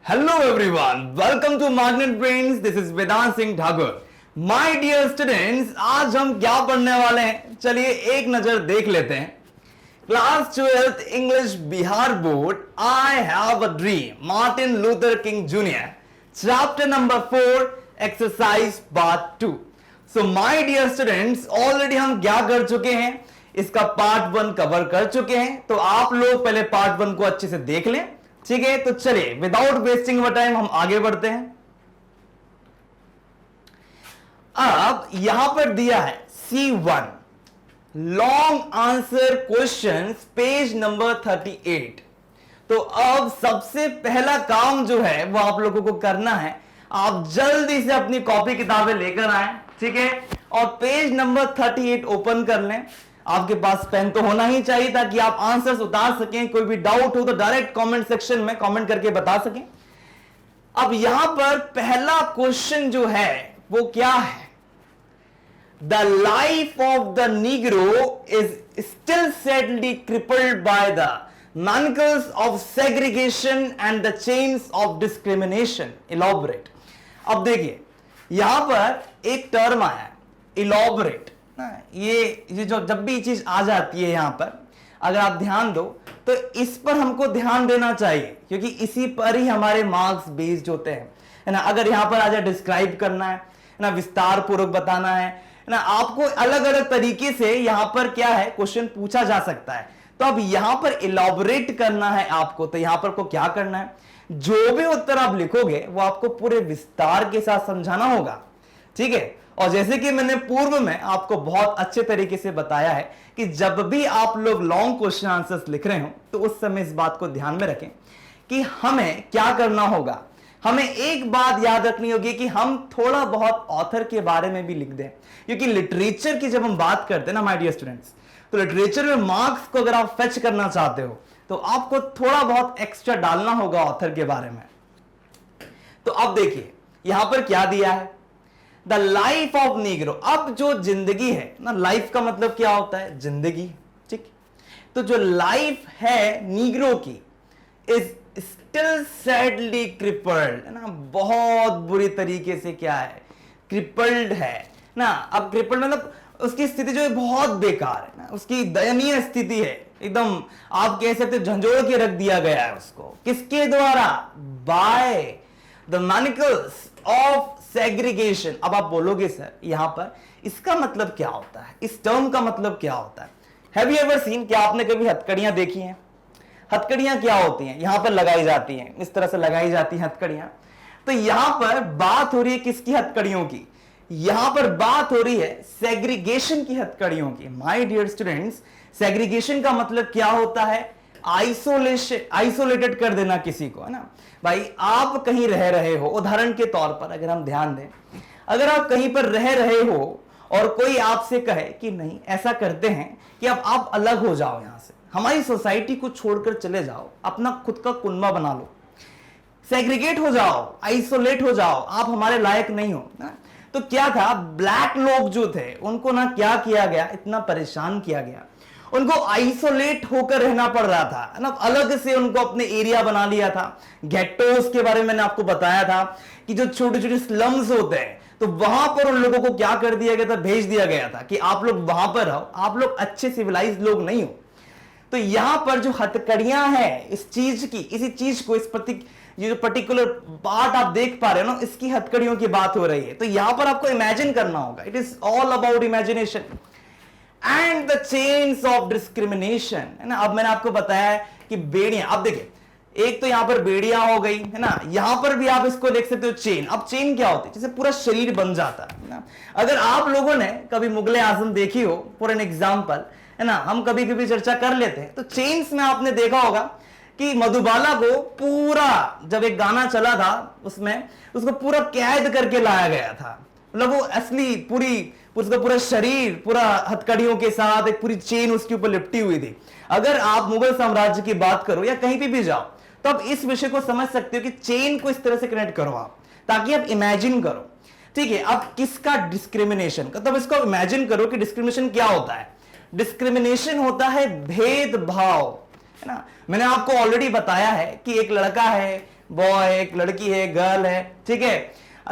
Hello everyone, welcome to Magnet Brains. This is Vedant Singh Thakur. My dear students, आज हम क्या पढ़ने वाले हैं? चलिए एक नजर देख लेते हैं. Class 12th English Bihar Board. I have a dream. Martin Luther King Jr. Chapter number 4, Exercise Part 2. So my dear students, already हम क्या कर चुके हैं? इसका पार्ट 1 कवर कर चुके हैं. तो आप लोग पहले पार्ट 1 को अच्छे से देख लें. ठीक है, तो चलिए विदाउट वेस्टिंग अवर टाइम हम आगे बढ़ते हैं. अब यहां पर दिया है C1 long answer questions page number 38. तो अब सबसे पहला काम जो है वो आप लोगों को करना है, आप जल्दी से अपनी कॉपी किताबें लेकर आए. ठीक है, और पेज नंबर 38 ओपन कर लें. आपके पास पेन तो होना ही चाहिए ताकि आप आंसर्स उतार सकें. कोई भी डाउट हो तो डायरेक्ट कमेंट सेक्शन में कमेंट करके बता सकें. अब यहां पर पहला क्वेश्चन जो है वो क्या है? The life of the Negro is still sadly crippled by the manacles of segregation and the chains of discrimination. Elaborate. अब देखिए यहां पर एक टर्म आया इलॉबरेट. ये जो जब भी चीज आ जाती है यहां पर अगर आप ध्यान दो तो इस पर हमको ध्यान देना चाहिए क्योंकि इसी पर ही हमारे मार्क्स बेस्ड होते हैं, है ना. अगर यहां पर आ जाए डिस्क्राइब करना है ना, विस्तार पूर्वक बताना है ना, आपको अलग अलग तरीके से यहां पर क्या है क्वेश्चन पूछा जा सकता है. तो अब यहां पर इलॉबरेट करना है आपको. तो यहां पर को क्या करना है, जो भी उत्तर आप लिखोगे वो आपको पूरे विस्तार के साथ समझाना होगा. ठीक है, और जैसे कि मैंने पूर्व में आपको बहुत अच्छे तरीके से बताया है कि जब भी आप लोग लॉन्ग क्वेश्चन आंसर्स लिख रहे हो तो उस समय इस बात को ध्यान में रखें कि हमें क्या करना होगा. हमें एक बात याद रखनी होगी कि हम थोड़ा बहुत ऑथर के बारे में भी लिख दें, क्योंकि लिटरेचर की जब हम बात करते हैं ना माय डियर स्टूडेंट्स, तो लिटरेचर में मार्क्स को अगर आप फेच करना चाहते हो तो आपको थोड़ा बहुत एक्स्ट्रा डालना होगा ऑथर के बारे में. तो अब देखिए यहां पर क्या दिया है, द लाइफ ऑफ नीग्रो. अब जो जिंदगी है ना, लाइफ का मतलब क्या होता है, जिंदगी. ठीक, तो जो लाइफ है नीग्रो की इज स्टिल सैडली क्रिपल्ड, है ना, बहुत बुरी तरीके से क्या है, क्रिपल्ड है ना. अब क्रिपल्ड मतलब उसकी स्थिति जो है बहुत बेकार है ना, उसकी दयनीय स्थिति है एकदम. आप कह सकते झंझोड़ के रख दिया गया है उसको. किसके द्वारा? By the manacles of segregation. अब आप बोलोगे सर यहां पर इसका मतलब क्या होता है, इस टर्म का मतलब क्या होता है? हैव यू एवर सीन, क्या आपने कभी हथकड़ियां देखी हैं? हथकड़ियां क्या होती हैं, यहां पर लगाई जाती हैं, इस तरह से लगाई जाती हैं हथकड़ियां. तो यहां पर बात हो रही है किसकी हथकड़ियों की? यहां पर बात हो रही है सेग्रीगेशन की हथकड़ियों की. माय डियर स्टूडेंट्स, सेग्रीगेशन का मतलब क्या होता है? आइसोलेशन, आइसोलेटेड कर देना किसी को, है ना. भाई आप कहीं रह रहे हो, उदाहरण के तौर पर अगर हम ध्यान दें, अगर आप कहीं पर रह रहे हो और कोई आपसे कहे कि नहीं ऐसा करते हैं कि अब आप अलग हो जाओ, यहां से हमारी सोसाइटी को छोड़कर चले जाओ, अपना खुद का कुनबा बना लो, सेग्रीगेट हो जाओ, आइसोलेट हो जाओ, आप हमारे लायक नहीं हो ना. तो क्या था, ब्लैक लोग जो थे उनको ना क्या किया गया, इतना परेशान किया गया, उनको आइसोलेट होकर रहना पड़ रहा था ना. अलग से उनको अपने एरिया बना लिया था. गेटोस के बारे में मैंने आपको बताया था कि जो छोटे छोटे स्लम्स होते हैं तो वहां पर उन लोगों को क्या कर दिया गया था, भेज दिया गया था कि आप लोग वहां पर रहो, आप लोग अच्छे सिविलाइज लोग नहीं हो. तो यहां पर जो हथकड़ियां हैं इस चीज की, इसी चीज को, इस ये जो पर्टिकुलर पार्ट आप देख पा रहे हो ना, इसकी हथकड़ियों की बात हो रही है. तो यहां पर आपको इमेजिन करना होगा. It is all about imagination and the chains of discrimination, है ना. अब मैंने आपको बताया है कि बेड़ियां, अब देखिए एक तो यहां पर बेड़ियां हो गई, है ना. यहां पर भी आप इसको देख सकते हो चेन. अब चेन क्या होती है, जैसे पूरा शरीर बन जाता है ना. अगर आप लोगों ने कभी मुगले आजम देखी हो फॉर एन एग्जाम्पल, है ना, हम कभी कभी चर्चा कर लेते हैं, तो चेन्स में आपने देखा होगा कि मधुबाला को पूरा, जब एक गाना चला था उसमें उसको पूरा कैद करके लाया गया था. मतलब वो असली पूरी, उसका पूरा शरीर पूरा हथकड़ियों के साथ एक पूरी चेन उसके ऊपर लिपटी हुई थी. अगर आप मुगल साम्राज्य की बात करो या कहीं पे भी जाओ तो आप इस विषय को समझ सकते हो कि चेन को इस तरह से कनेक्ट करो आप, ताकि आप इमेजिन करो. ठीक है, अब किसका डिस्क्रिमिनेशन का, तब इसको इमेजिन करो कि डिस्क्रिमिनेशन क्या होता है. डिस्क्रिमिनेशन होता है भेदभाव, है ना. मैंने आपको ऑलरेडी बताया है कि एक लड़का है बॉय है, एक लड़की है, गर्ल है, ठीक है।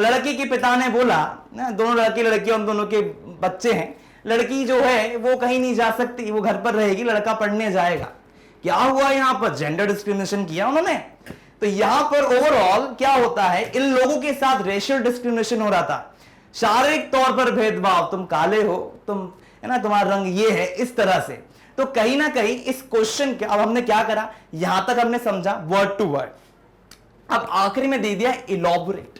लड़की के पिता ने बोला ना, दोनों लड़के लड़की उन दोनों के बच्चे हैं, लड़की जो है वो कहीं नहीं जा सकती, वो घर पर रहेगी, लड़का पढ़ने जाएगा। क्या हुआ यहाँ पर? जेंडर डिस्क्रिमिनेशन किया उन्होंने। तो यहां पर ओवरऑल क्या होता है, इन लोगों के साथ रेशियल डिस्क्रिमिनेशन हो रहा था, शारीरिक तौर पर भेदभाव, तुम काले हो, तुम है ना, तुम्हारा रंग ये है, इस तरह से। तो कहीं ना कहीं इस क्वेश्चन के अब हमने क्या करा, यहां तक हमने समझा वर्ड टू वर्ड। अब आखिरी में दे दिया इलॉबोरेट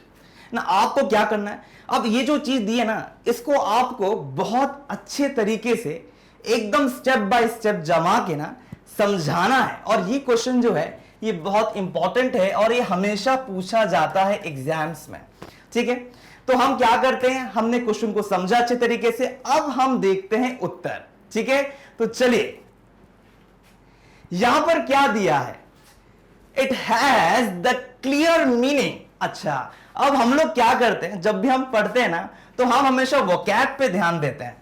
ना, आपको क्या करना है, अब ये जो चीज दी है ना, इसको आपको बहुत अच्छे तरीके से एकदम स्टेप बाय स्टेप जमा के ना समझाना है। और ये क्वेश्चन जो है ये बहुत इंपॉर्टेंट है और ये हमेशा पूछा जाता है एग्जाम्स में, ठीक है। तो हम क्या करते हैं, हमने क्वेश्चन को समझा अच्छे तरीके से, अब हम देखते हैं उत्तर, ठीक है। तो चलिए यहां पर क्या दिया है, it has the clear meaning. अच्छा, अब हम लोग क्या करते हैं, जब भी हम पढ़ते हैं ना, तो हम हमेशा वोकैब पे ध्यान देते हैं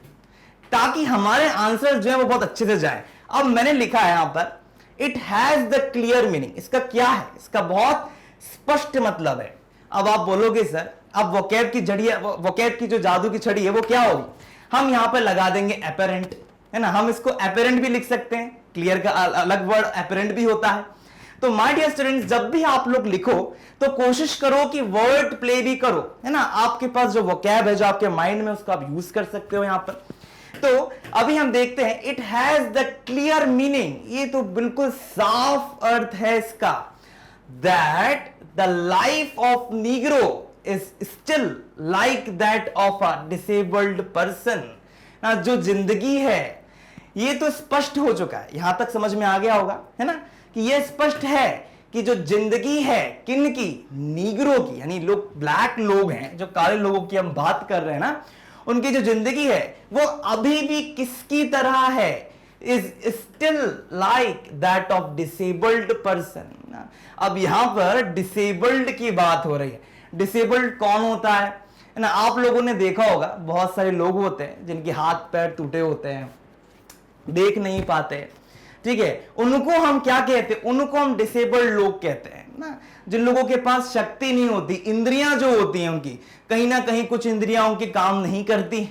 ताकि हमारे आंसर जो है वो बहुत अच्छे से जाए। अब मैंने लिखा है यहां पर it has the clear meaning, इसका क्या है, इसका बहुत स्पष्ट मतलब है। अब आप बोलोगे सर, अब वोकैब की जड़ी, वोकैब की जो जादू की छड़ी है वो क्या होगी, हम यहां पर लगा देंगे एपेरेंट, है ना। हम इसको एपेरेंट भी लिख सकते हैं, क्लियर का अलग वर्ड एपेरेंट भी होता है। तो माय डियर स्टूडेंट्स, जब भी आप लोग लिखो तो कोशिश करो कि वर्ड प्ले भी करो, है ना। आपके पास जो वोकैब है, जो आपके माइंड में, उसको आप यूज कर सकते हो यहां पर। तो अभी हम देखते हैं it has the clear meaning, ये तो बिल्कुल साफ अर्थ है इसका, that the life of Negro is still like that of a disabled person. जो जिंदगी है ये तो स्पष्ट हो चुका है, यहां तक समझ में आ गया होगा, है ना, कि ये स्पष्ट है कि जो जिंदगी है किन की, नीग्रो की, यानी लोग ब्लैक लोग हैं, जो काले लोगों की हम बात कर रहे हैं ना, उनकी जो जिंदगी है वो अभी भी किसकी तरह है, is still like that of disabled person. अब यहां पर डिसेबल्ड की बात हो रही है। डिसेबल्ड कौन होता है ना, आप लोगों ने देखा होगा बहुत सारे लोग होते हैं जिनके हाथ पैर टूटे होते हैं, देख नहीं पाते, ठीक है, उनको हम क्या कहते हैं, उनको हम डिसेबल्ड लोग कहते हैं ना। जिन लोगों के पास शक्ति नहीं होती, इंद्रियां जो होती हैं उनकी कहीं ना कहीं कुछ इंद्रियां उनकी काम नहीं करती।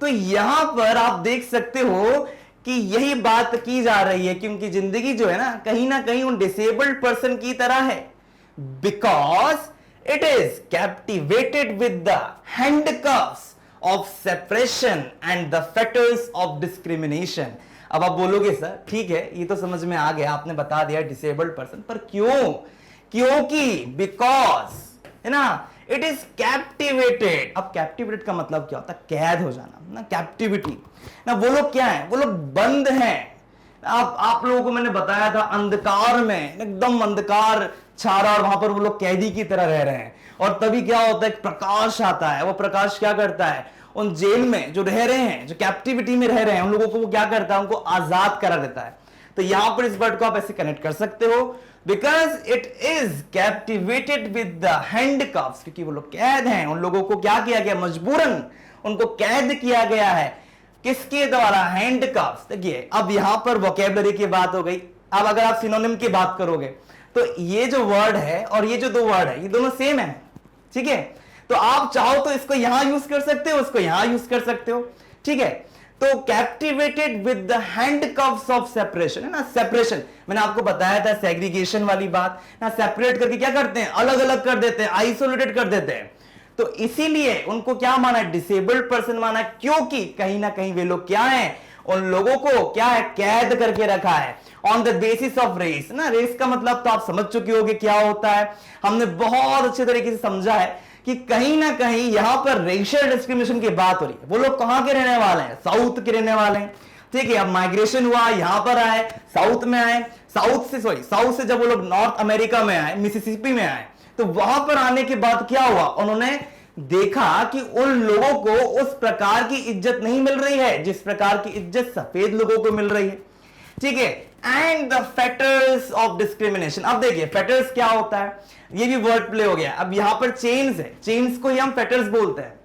तो यहां पर आप देख सकते हो कि यही बात की जा रही है कि उनकी जिंदगी जो है ना कहीं उन डिसेबल्ड पर्सन की तरह है, because it is captivated with the handcuffs of separation and the fetters of discrimination. अब आप बोलोगे सर ठीक है, ये तो समझ में आ गया, आपने बता दिया डिसेबल्ड पर्सन, पर क्यों, क्योंकि बिकॉज, है ना, इट इज कैप्टिवेटेड। अब कैप्टिवेटेड का मतलब क्या होता है, कैद हो जाना ना, कैप्टिविटी ना। वो लोग क्या है, वो लोग बंद हैं। आप लोगों को मैंने बताया था अंधकार में, एकदम अंधकार छा रहा और वहां पर वो लोग कैदी की तरह रह रहे हैं, और तभी क्या होता है, प्रकाश आता है। वो प्रकाश क्या करता है, उन जेल में जो रह रहे हैं, जो कैप्टिविटी में रह रहे हैं, उन लोगों को वो क्या करता है, उनको आजाद करा देता है। तो यहां पर इस वर्ड को आप ऐसे कनेक्ट कर सकते हो, because it is captivated with the handcuffs, क्योंकि वो लोग कैद हैं, उन लोगों को क्या किया गया, मजबूरन उनको कैद किया गया है, किसके द्वारा, हैंडकफ्स। देखिए अब यहां पर वोकैबुलरी की बात हो गई। अब अगर आप सिनोनिम की बात करोगे तो ये जो वर्ड है और ये जो दो वर्ड है, ये दोनों सेम है, ठीक है। तो आप चाहो तो इसको यहां यूज कर सकते हो, इसको यहां यूज कर सकते हो, ठीक है। तो captivated with the handcuffs of separation, है ना, सेपरेशन मैंने आपको बताया था, सेग्रीगेशन वाली बात ना, सेपरेट करके क्या करते हैं, अलग अलग कर देते हैं, आइसोलेटेड कर देते हैं। तो इसीलिए उनको क्या माना, डिसेबल्ड पर्सन माना, क्योंकि कहीं ना कहीं वे लोग क्या हैं, उन लोगों को क्या है, कैद करके रखा है on the basis of race ना। रेस का मतलब तो आप समझ चुके होंगे क्या होता है, हमने बहुत अच्छे तरीके से समझा है कि कहीं ना कहीं यहां पर रेशियल डिस्क्रिमिनेशन की बात हो रही है। वो लोग कहां के रहने वाले हैं, साउथ के रहने वाले हैं, ठीक है। अब माइग्रेशन हुआ, यहां पर आए, साउथ में आए, साउथ से जब वो लोग नॉर्थ अमेरिका में आए, मिसिसिपी में आए, तो वहां पर आने के बाद क्या हुआ, उन्होंने देखा कि उन लोगों को उस प्रकार की इज्जत नहीं मिल रही है जिस प्रकार की इज्जत सफेद लोगों को मिल रही है, ठीक है। And the fetters of discrimination. अब देखिए फेटर्स क्या होता है, ये भी वर्ड प्ले हो गया। अब यहां पर चेन्स है, चेन्स को ही हम फेटर्स बोलते हैं।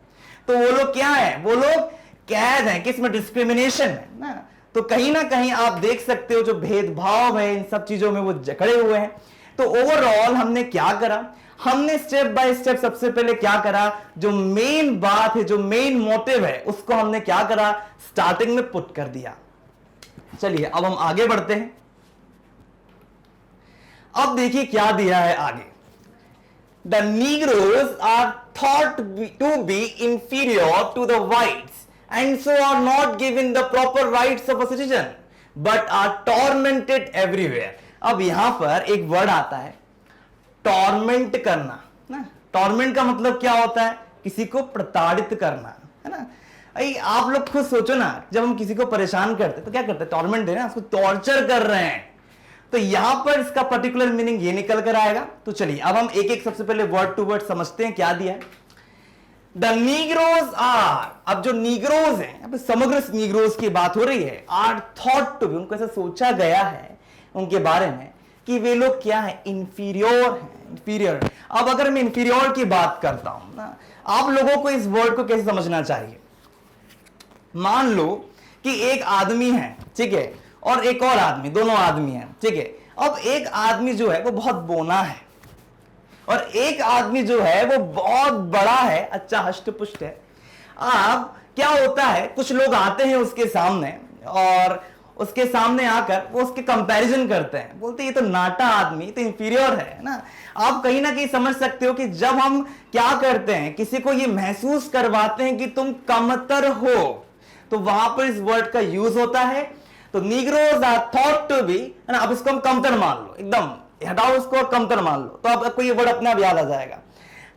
तो वो लोग क्या है, वो लोग कैद हैं, किसमें, डिस्क्रिमिनेशन है ना। तो कहीं ना कहीं आप देख सकते हो जो भेदभाव है इन सब चीजों में वो जकड़े हुए हैं। तो ओवरऑल हमने क्या करा, हमने स्टेप बाय स्टेप सबसे पहले क्या करा, जो मेन बात है, जो मेन मोटिव है, उसको हमने क्या करा, स्टार्टिंग में पुट कर दिया। चलिए अब हम आगे बढ़ते हैं। अब देखिए क्या दिया है आगे। The Negroes are thought to be inferior to the whites and so are not given the proper rights of a citizen but are tormented everywhere। अब यहां पर एक वर्ड आता है टॉर्मेंट करना ना। टॉर्मेंट का मतलब क्या होता है, किसी को प्रताड़ित करना, है ना। आप लोग खुद सोचो ना, जब हम किसी को परेशान करते तो क्या करते हैं, टॉर्मेंट देना, उसको टॉर्चर कर रहे हैं। तो यहां पर इसका पर्टिकुलर मीनिंग ये निकल कर आएगा। तो चलिए अब हम एक एक सबसे पहले वर्ड टू वर्ड समझते हैं क्या दिया है। द नीग्रोज आर, अब जो नीग्रोज हैं, अब समग्र नीग्रोज की बात हो रही है, आर थॉट टू बी, उनको ऐसा सोचा गया है उनके बारे में कि वे लोग क्या है, इंफीरियर हैं, इंफीरियर। अब अगर मैं इंफीरियर की बात करता हूं ना, आप लोगों को इस वर्ड को कैसे समझना चाहिए। मान लो कि एक आदमी है, ठीक है, और एक और आदमी, दोनों आदमी हैं, ठीक है। अब एक आदमी जो है वो बहुत बोना है और एक आदमी जो है वो बहुत बड़ा है, अच्छा हष्ट पुष्ट है। अब क्या होता है, कुछ लोग आते हैं उसके सामने और उसके सामने आकर वो उसके कंपैरिजन करते हैं, बोलते हैं ये तो नाटा आदमी, तो इंफीरियर है ना। आप कहीं ना कहीं समझ सकते हो कि जब हम क्या करते हैं, किसी को ये महसूस करवाते हैं कि तुम कमतर हो, तो वहां पर इस वर्ड का यूज होता है। तो Negroes are thought to be, है ना। अब इसको हम कमतर मान लो, एकदम हटाओ उसको, कमतर मान लो, तो अब आपको ये वर्ड अपने आप याद आ जाएगा।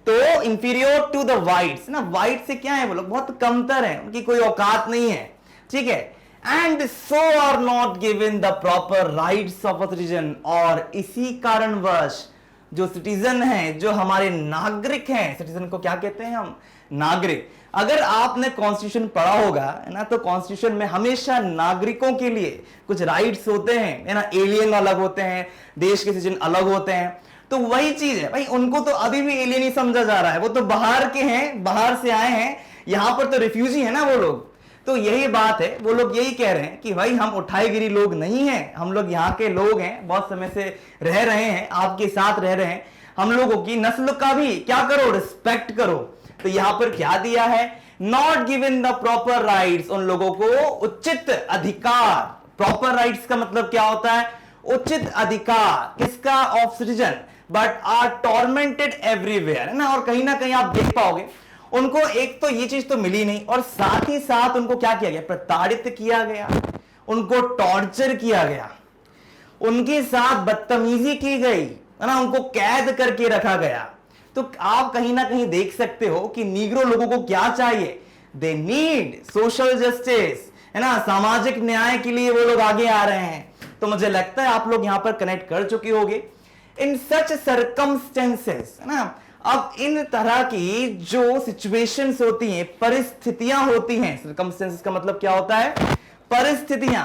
तो इंफीरियर टू द वाइट्स ना, वाइट से क्या है, वो लोग बहुत कमतर हैं, उनकी कोई औकात नहीं है, ठीक है। And so are not given the proper rights of a citizen, और इसी कारणवश जो सिटीजन है, जो हमारे नागरिक हैं, सिटीजन को क्या कहते हैं हम, नागरिक। अगर आपने कॉन्स्टिट्यूशन पढ़ा होगा, है ना, तो कॉन्स्टिट्यूशन में हमेशा नागरिकों के लिए कुछ राइट्स होते हैं, है ना। एलियन अलग होते हैं, देश के सिटीजन अलग होते हैं। तो वही चीज है भाई, उनको तो अभी भी एलियन ही समझा जा रहा है, वो तो बाहर के हैं, बाहर से आए हैं, यहां पर तो रिफ्यूजी है ना वो लोग। तो यही बात है, वो लोग यही कह रहे हैं कि भाई हम उठाईगिरी लोग नहीं हैं, हम लोग यहाँ के लोग हैं, बहुत समय से रह रहे हैं, आपके साथ रह रहे हैं, हम लोगों की नस्ल का भी क्या करो, रिस्पेक्ट करो। तो यहां पर क्या दिया है, not given the proper rights, उन लोगों को उचित अधिकार। प्रॉपर राइट्स का मतलब क्या होता है, उचित अधिकार, किसका, of citizen, but are tormented everywhere, है ना। और कहीं ना कहीं आप देख पाओगे उनको एक तो ये चीज तो मिली नहीं, और साथ ही साथ उनको क्या किया गया, प्रताड़ित किया गया, उनको टॉर्चर किया गया, उनके साथ बदतमीजी की गई, है ना, उनको कैद करके रखा गया। तो आप कहीं ना कहीं देख सकते हो कि नीग्रो लोगों को क्या चाहिए, दे नीड सोशल जस्टिस, है ना, सामाजिक न्याय के लिए वो लोग आगे आ रहे हैं। तो मुझे लगता है आप लोग यहां पर कनेक्ट कर चुके होंगे। इन सच सर्कमस्टेंसेस, है ना, अब इन तरह की जो सिचुएशंस होती हैं, परिस्थितियां होती हैं, सर्कमस्टेंसेस का मतलब क्या होता है, परिस्थितियां।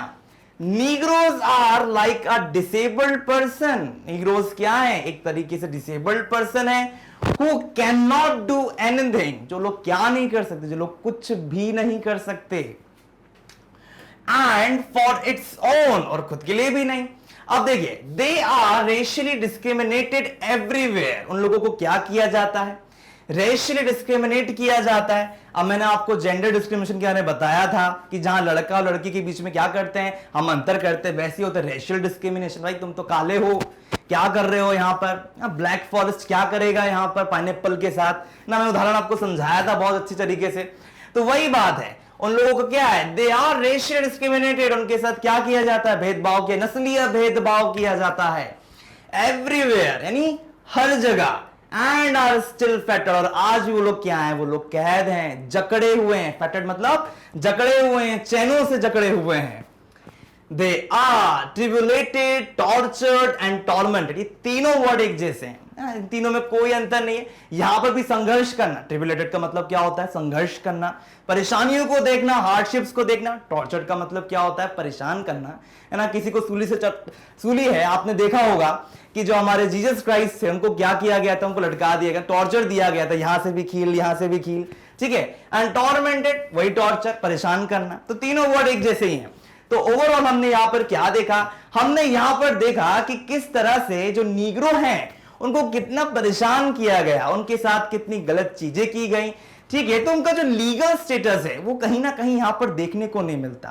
Negroes are like a disabled person, Negroes क्या है, एक तरीके से डिसेबल्ड पर्सन है, who can not do anything, जो लोग क्या नहीं कर सकते, जो लोग कुछ भी नहीं कर सकते, एंड फॉर इट्स ओन, और खुद के लिए भी नहीं। अब देखिए, they are racially discriminated everywhere, उन लोगों को क्या किया जाता है, रेशियली डिस्क्रिमिनेट किया जाता है। अब मैंने आपको जेंडर डिस्क्रिमिनेशन के बारे में बताया था कि जहां लड़का और लड़की के बीच में क्या करते हैं, हम अंतर करते हैं, वैसे ही होता है रेशियल डिस्क्रिमिनेशन। भाई तुम तो काले हो, क्या कर रहे हो यहाँ पर, ब्लैक फॉरेस्ट क्या करेगा यहाँ पर पाइनएप्पल के साथ ना। मैं उदाहरण आपको समझाया था बहुत अच्छी तरीके से। तो वही बात है, उन लोगों को क्या है, दे आर रेशियल डिस्क्रिमिनेटेड, उनके साथ क्या किया जाता है, भेदभाव किया, नस्लीय भेदभाव किया जाता है एवरीवेयर, यानी हर जगह, एंड आर स्टिल फेटेड, और आज भी वो लोग क्या है, वो लोग कैद हैं, जकड़े हुए हैं, फेटेड मतलब जकड़े हुए हैं, चैनों से जकड़े हुए हैं। They are tribulated, tortured and tormented, ये तीनों वर्ड एक जैसे हैं, इन तीनों में कोई अंतर नहीं है। यहां पर भी संघर्ष करना, ट्रिब्यूलेटेड का मतलब क्या होता है, संघर्ष करना, परेशानियों को देखना, हार्डशिप्स को देखना। टॉर्चर्ड का मतलब क्या होता है, परेशान करना, है ना। किसी को सूली है, आपने देखा होगा कि जो हमारे जीसस क्राइस्ट थे उनको क्या किया गया था, उनको लटका दिया गया, टॉर्चर दिया गया था, यहां से भी खील, यहां से भी खील, ठीक है। एंड टॉर्मेंटेड, वही टॉर्चर, परेशान करना। तो तीनों वर्ड एक जैसे ही हैं। तो ओवरऑल हमने यहां पर क्या देखा, हमने यहां पर देखा कि किस तरह से जो नीग्रो हैं उनको कितना परेशान किया गया, उनके साथ कितनी गलत चीजें की गई, ठीक है। तो उनका जो लीगल स्टेटस है वो कहीं ना कहीं यहां पर देखने को नहीं मिलता।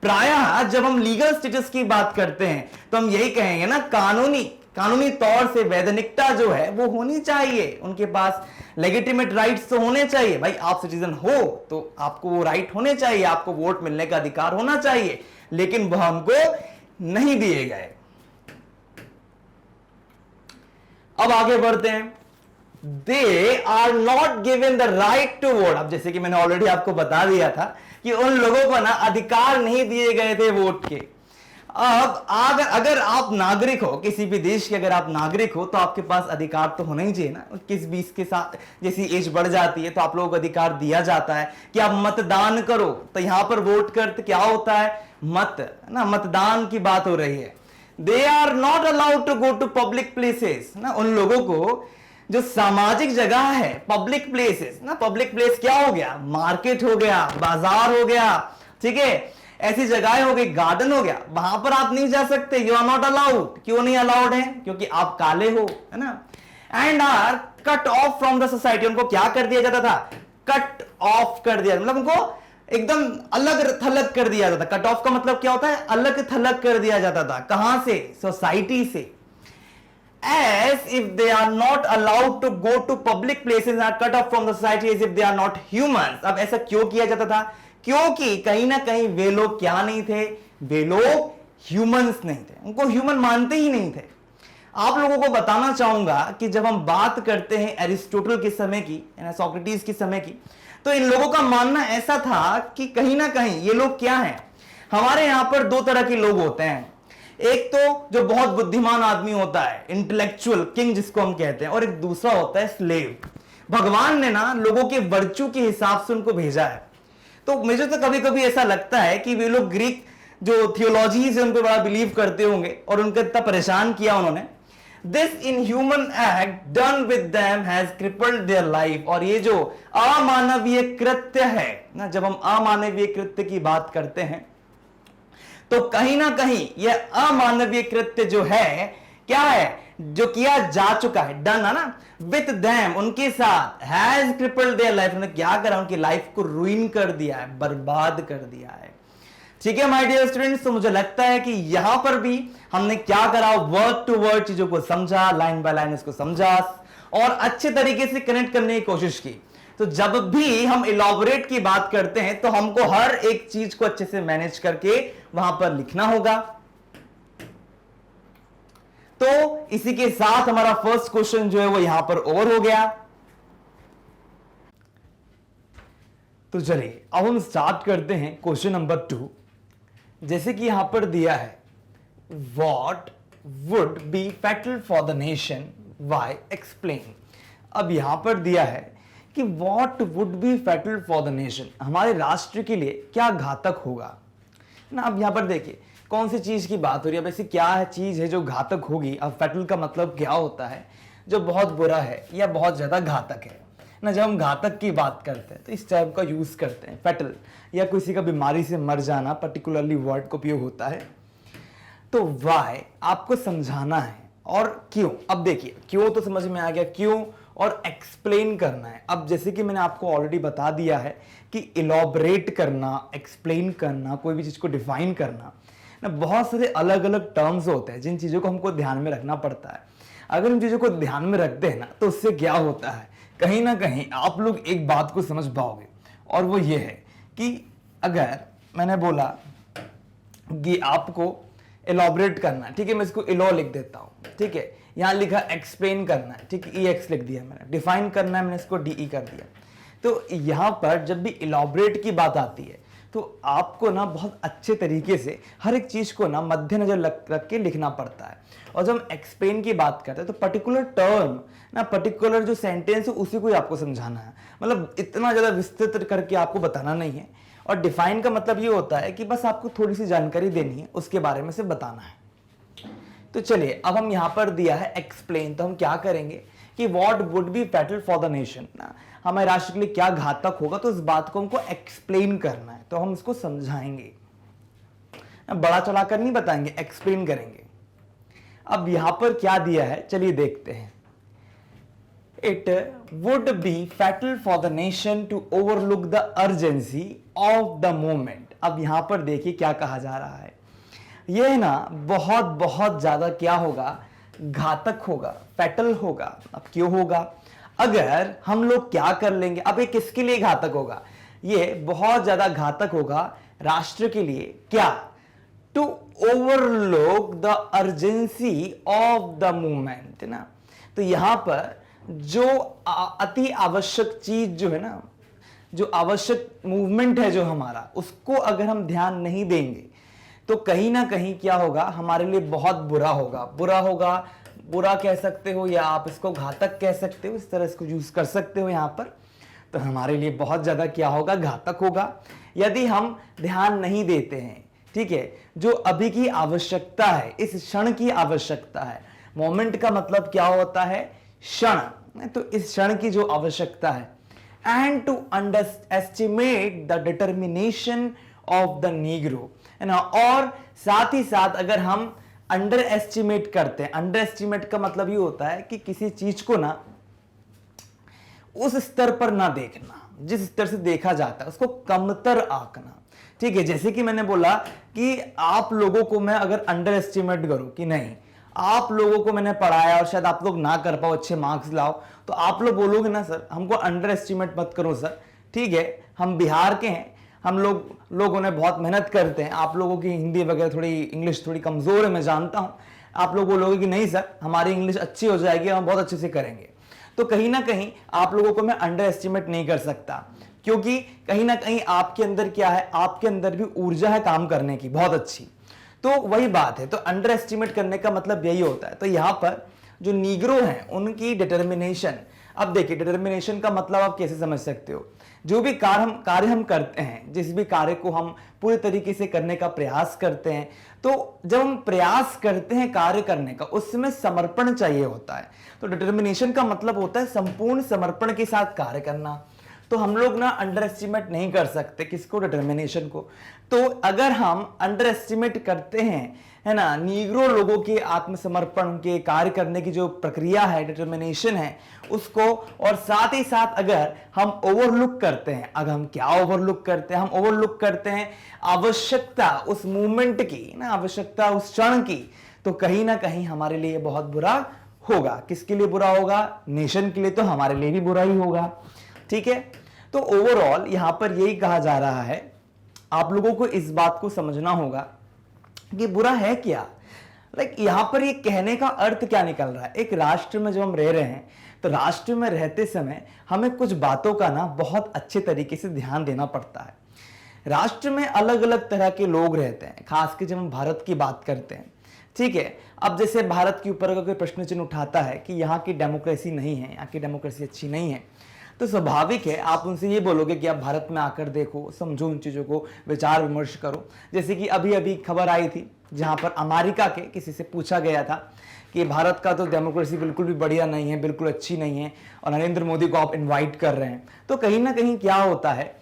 प्रायः जब हम लीगल स्टेटस की बात करते हैं तो हम यही कहेंगे ना, कानूनी तौर से वैधानिकता जो है वो होनी चाहिए, उनके पास लेजिटिमेट राइट्स तो होने चाहिए। भाई आप सिटीजन हो तो आपको वो राइट होने चाहिए, आपको वोट मिलने का अधिकार होना चाहिए, लेकिन वह उनको नहीं दिए गए। अब आगे बढ़ते हैं। They are not given the right to vote. अब जैसे कि मैंने ऑलरेडी आपको बता दिया था कि उन लोगों को ना अधिकार नहीं दिए गए थे वोट के। अब अगर आप नागरिक हो, किसी भी देश के अगर आप नागरिक हो तो आपके पास अधिकार तो होना ही चाहिए ना। 21-20 के साथ जैसी एज बढ़ जाती है तो आप लोगों को अधिकार दिया जाता है कि आप मतदान करो। तो यहां पर वोट करते क्या होता है, मतदान की बात हो रही है। They are not allowed to go to public places ना, उन लोगों को जो सामाजिक जगह है, पब्लिक प्लेसेस ना, पब्लिक प्लेस क्या हो गया, मार्केट हो गया, बाजार हो गया, ठीक है, ऐसी जगह हो गई, गार्डन हो गया, वहां पर आप नहीं जा सकते। You are not allowed. क्यों नहीं अलाउड है, क्योंकि आप काले हो, है ना। And are cut off from the society. उनको क्या कर दिया जाता था, कट ऑफ कर दिया, मतलब उनको एकदम अलग थलग कर दिया जाता। कट ऑफ का मतलब क्या होता है, अलग थलग कर दिया जाता था। कहां से, सोसाइटी से। As if they are not allowed to go to public places and are cut off from the society as if they are not humans। अब ऐसा क्यों किया जाता था, क्योंकि कहीं ना कहीं वे लोग क्या नहीं थे, वे लोग ह्यूमंस नहीं थे, उनको ह्यूमन मानते ही नहीं थे। आप लोगों को बताना चाहूंगा कि जब हम बात करते हैं एरिस्टोटल के समय की, सोक्रेटिस के समय की, तो इन लोगों का मानना ऐसा था कि कहीं ना कहीं ये लोग क्या हैं, हमारे यहां पर दो तरह के लोग होते हैं। एक तो जो बहुत बुद्धिमान आदमी होता है, इंटेलेक्चुअल किंग जिसको हम कहते हैं, और एक दूसरा होता है स्लेव। भगवान ने ना लोगों के वर्चू के हिसाब से उनको भेजा है। तो मुझे तो कभी कभी ऐसा लगता है कि वे लोग ग्रीक जो थियोलॉजी से उन पर बड़ा बिलीव करते होंगे और उनको इतना परेशान किया उन्होंने। This inhuman act done with them has crippled their life. और ये जो अमानवीय कृत्य है ना, जब हम अमानवीय कृत्य की बात करते हैं तो कहीं ना कहीं यह अमानवीय कृत्य जो है, क्या है, जो किया जा चुका है, डन है ना, विथ देम, उनके साथ, हैज क्रिपल्ड देयर लाइफ, उन्होंने क्या करा, उनकी लाइफ को रुइन कर दिया है, बर्बाद कर दिया है। ठीक है माय डियर स्टूडेंट्स, तो मुझे लगता है कि यहां पर भी हमने क्या करा, वर्ड टू वर्ड चीजों को समझा, लाइन बाय लाइन इसको समझा और अच्छे तरीके से कनेक्ट करने की कोशिश की। तो जब भी हम इलॉबरेट की बात करते हैं तो हमको हर एक चीज को अच्छे से मैनेज करके वहां पर लिखना होगा। तो इसी के साथ हमारा फर्स्ट क्वेश्चन जो है वो यहां पर ओवर हो गया। तो चलिए अब हम स्टार्ट करते हैं क्वेश्चन नंबर 2। जैसे कि यहां पर दिया है, what would be fatal for the nation, why, explain. अब यहां पर दिया है कि what would be fatal for the nation, हमारे राष्ट्र के लिए क्या घातक होगा ना। अब यहां पर देखिए कौन सी चीज की बात हो रही है, अब ऐसी क्या है चीज है जो घातक होगी। अब फैटल का मतलब क्या होता है, जो बहुत बुरा है या बहुत ज्यादा घातक है ना। जब हम घातक की बात करते हैं तो इस टाइप का यूज करते हैं, फैटल या किसी का बीमारी से मर जाना, पर्टिकुलरली वर्ड का उपयोग होता है। तो वाई आपको समझाना है और क्यों। अब देखिए क्यों तो समझ में आ गया, क्यों और एक्सप्लेन करना है। अब जैसे कि मैंने आपको ऑलरेडी बता दिया है कि इलॉबरेट करना, एक्सप्लेन करना, कोई भी चीज को डिफाइन करना ना, बहुत सारे अलग अलग टर्म्स होते हैं जिन चीजों को हमको ध्यान में रखना पड़ता है। अगर उन चीजों को ध्यान में रखते हैं ना तो उससे क्या होता है, कहीं ना कहीं आप लोग एक बात को समझ पाओगे, और वो ये है कि अगर मैंने बोला कि आपको इलॉबरेट करना है, ठीक है, मैं इसको इलो लिख देता हूं, ठीक है, यहां लिखा एक्सप्लेन करना है, ठीक है, EX लिख दिया मैंने, डिफाइन करना है मैंने इसको DE कर दिया। तो यहां पर जब भी इलॉबरेट की बात आती है तो आपको ना बहुत अच्छे तरीके से हर एक चीज को ना मद्देनजर रख के लिखना पड़ता है। और जब हम एक्सप्लेन की बात करते हैं तो पर्टिकुलर टर्म ना, पर्टिकुलर जो सेंटेंस है उसी को ही आपको समझाना है, मतलब इतना ज्यादा विस्तृत करके आपको बताना नहीं है। और डिफाइन का मतलब ये होता है कि बस आपको थोड़ी सी जानकारी देनी है, उसके बारे में से बताना है। तो चलिए अब हम यहां पर दिया है एक्सप्लेन, तो हम क्या करेंगे कि what would be fatal for the nation, ना हमारे राष्ट्र के लिए क्या घातक होगा, तो इस बात को हमको एक्सप्लेन करना है, तो हम इसको समझाएंगे। बड़ा चढ़ाकर नहीं बताएंगे, एक्सप्लेन करेंगे। अब यहां पर क्या दिया है, चलिए देखते हैं। It would be fatal for the nation to overlook the urgency of the moment। अब यहां पर देखिए क्या कहा जा रहा है, यह ना बहुत बहुत ज्यादा क्या होगा, घातक होगा, फैटल होगा। अब क्यों होगा, अगर हम लोग क्या कर लेंगे, अब ये किसके लिए घातक होगा, ये बहुत ज्यादा घातक होगा राष्ट्र के लिए। क्या, to overlook the urgency of the movement ना। तो यहां पर जो अति आवश्यक चीज जो है ना, जो आवश्यक मूवमेंट है जो हमारा, उसको अगर हम ध्यान नहीं देंगे तो कहीं ना कहीं क्या होगा, हमारे लिए बहुत बुरा होगा। बुरा होगा, बुरा कह सकते हो या आप इसको घातक कह सकते हो, इस तरह इसको यूज कर सकते हो यहां पर। तो हमारे लिए बहुत ज्यादा क्या होगा, घातक होगा यदि हम ध्यान नहीं देते हैं। ठीक है, जो अभी की आवश्यकता है, इस क्षण की आवश्यकता है। मोमेंट का मतलब क्या होता है, क्षण। तो इस क्षण की जो आवश्यकता है, and to underestimate the determination of the Negro है ना। और साथ ही साथ अगर हम अंडर एस्टिमेट करते हैं, अंडर एस्टिमेट का मतलब ये होता है कि किसी चीज को ना उस स्तर पर ना देखना, जिस स्तर से देखा जाता है उसको कमतर आंकना। ठीक है, जैसे कि मैंने बोला कि आप लोगों को मैं अगर अंडर एस्टिमेट करूं कि नहीं, आप लोगों को मैंने पढ़ाया और शायद आप लोग ना कर पाओ, अच्छे मार्क्स लाओ, तो आप लोग बोलोगे ना सर हमको अंडर एस्टिमेट मत करो सर। ठीक है, हम बिहार के हैं, हम लोगों ने बहुत मेहनत करते हैं। आप लोगों की हिंदी वगैरह थोड़ी, इंग्लिश थोड़ी कमजोर है, मैं जानता हूं। आप लोग बोलोगे कि नहीं सर हमारी इंग्लिश अच्छी हो जाएगी, हम बहुत अच्छे से करेंगे। तो कहीं ना कहीं आप लोगों को मैं अंडर एस्टिमेट नहीं कर सकता, क्योंकि कहीं ना कहीं आपके अंदर क्या है, आपके अंदर भी ऊर्जा है काम करने की बहुत अच्छी। तो वही बात है, तो अंडर एस्टिमेट करने का मतलब यही होता है। तो यहां पर जो नीग्रो हैं उनकी डिटर्मिनेशन, अब देखिए डिटर्मिनेशन का मतलब आप कैसे समझ सकते हो, जो भी कार्य हम करते हैं, जिस भी कार्य को हम पूरे तरीके से करने का प्रयास करते हैं, तो जब हम प्रयास करते हैं कार्य करने का, उसमें समर्पण चाहिए होता है। तो डिटर्मिनेशन का मतलब होता है संपूर्ण समर्पण के साथ कार्य करना। तो हम लोग ना अंडर एस्टिमेट नहीं कर सकते किसको, डिटर्मिनेशन को। तो अगर हम अंडर एस्टिमेट करते हैं है ना, नीग्रो लोगों के आत्मसमर्पण के कार्य करने की जो प्रक्रिया है, डिटर्मिनेशन है उसको, और साथ ही साथ अगर हम ओवरलुक करते हैं, अगर हम क्या ओवरलुक करते हैं, हम ओवरलुक करते हैं आवश्यकता उस मूवमेंट की ना, आवश्यकता उस क्षण की, तो कहीं ना कहीं हमारे लिए बहुत बुरा होगा। किसके लिए बुरा होगा, नेशन के लिए, तो हमारे लिए भी बुरा ही होगा। ठीक है, तो ओवरऑल यहां पर यही कहा जा रहा है, आप लोगों को इस बात को समझना होगा कि बुरा है क्या। यहां पर ये कहने का अर्थ क्या निकल रहा है, एक राष्ट्र में जब हम रह रहे हैं, तो राष्ट्र में रहते समय हमें कुछ बातों का ना बहुत अच्छे तरीके से ध्यान देना पड़ता है। राष्ट्र में अलग अलग तरह के लोग रहते हैं, खासकर जब हम भारत की बात करते हैं। ठीक है, अब जैसे भारत के ऊपर अगर कोई प्रश्न चिन्ह उठाता है कि यहाँ की डेमोक्रेसी नहीं है, यहाँ की डेमोक्रेसी अच्छी नहीं है, तो स्वाभाविक है आप उनसे ये बोलोगे कि आप भारत में आकर देखो, समझो उन चीज़ों को, विचार विमर्श करो। जैसे कि अभी अभी खबर आई थी जहाँ पर अमेरिका के किसी से पूछा गया था कि भारत का तो डेमोक्रेसी बिल्कुल भी बढ़िया नहीं है, बिल्कुल अच्छी नहीं है, और नरेंद्र मोदी को आप इन्वाइट कर रहे हैं। तो कहीं ना कहीं क्या होता है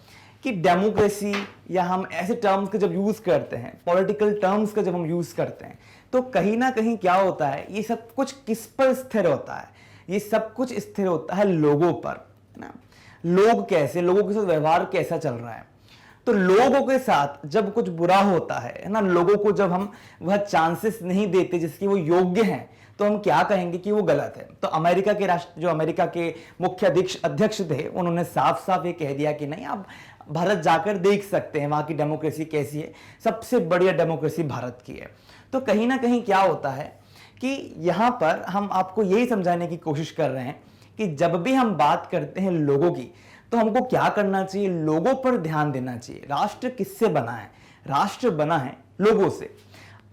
कि डेमोक्रेसी, या हम ऐसे टर्म्स का जब यूज़ करते हैं, पॉलिटिकल टर्म्स का जब हम यूज़ करते हैं, तो कहीं ना कहीं क्या होता है, ये सब कुछ किस पर स्थिर होता है, ये सब कुछ स्थिर होता है लोगों पर ना। लोग कैसे, लोगों के साथ व्यवहार कैसा चल रहा है। तो लोगों के साथ जब कुछ बुरा होता है ना, लोगों को जब हम वह चांसेस नहीं देते जिसकी वो योग्य हैं, तो हम क्या कहेंगे कि वो गलत है। तो अमेरिका के राष्ट्र, जो अमेरिका के मुख्य अध्यक्ष थे, उन्होंने साफ साफ ये कह दिया कि नहीं, आप भारत जाकर देख सकते हैं वहां की डेमोक्रेसी कैसी है, सबसे बढ़िया डेमोक्रेसी भारत की है। तो कहीं ना कहीं क्या होता है कि यहां पर हम आपको यही समझाने की कोशिश कर रहे हैं कि जब भी हम बात करते हैं लोगों की, तो हमको क्या करना चाहिए, लोगों पर ध्यान देना चाहिए। राष्ट्र किससे बना है, राष्ट्र बना है लोगों से।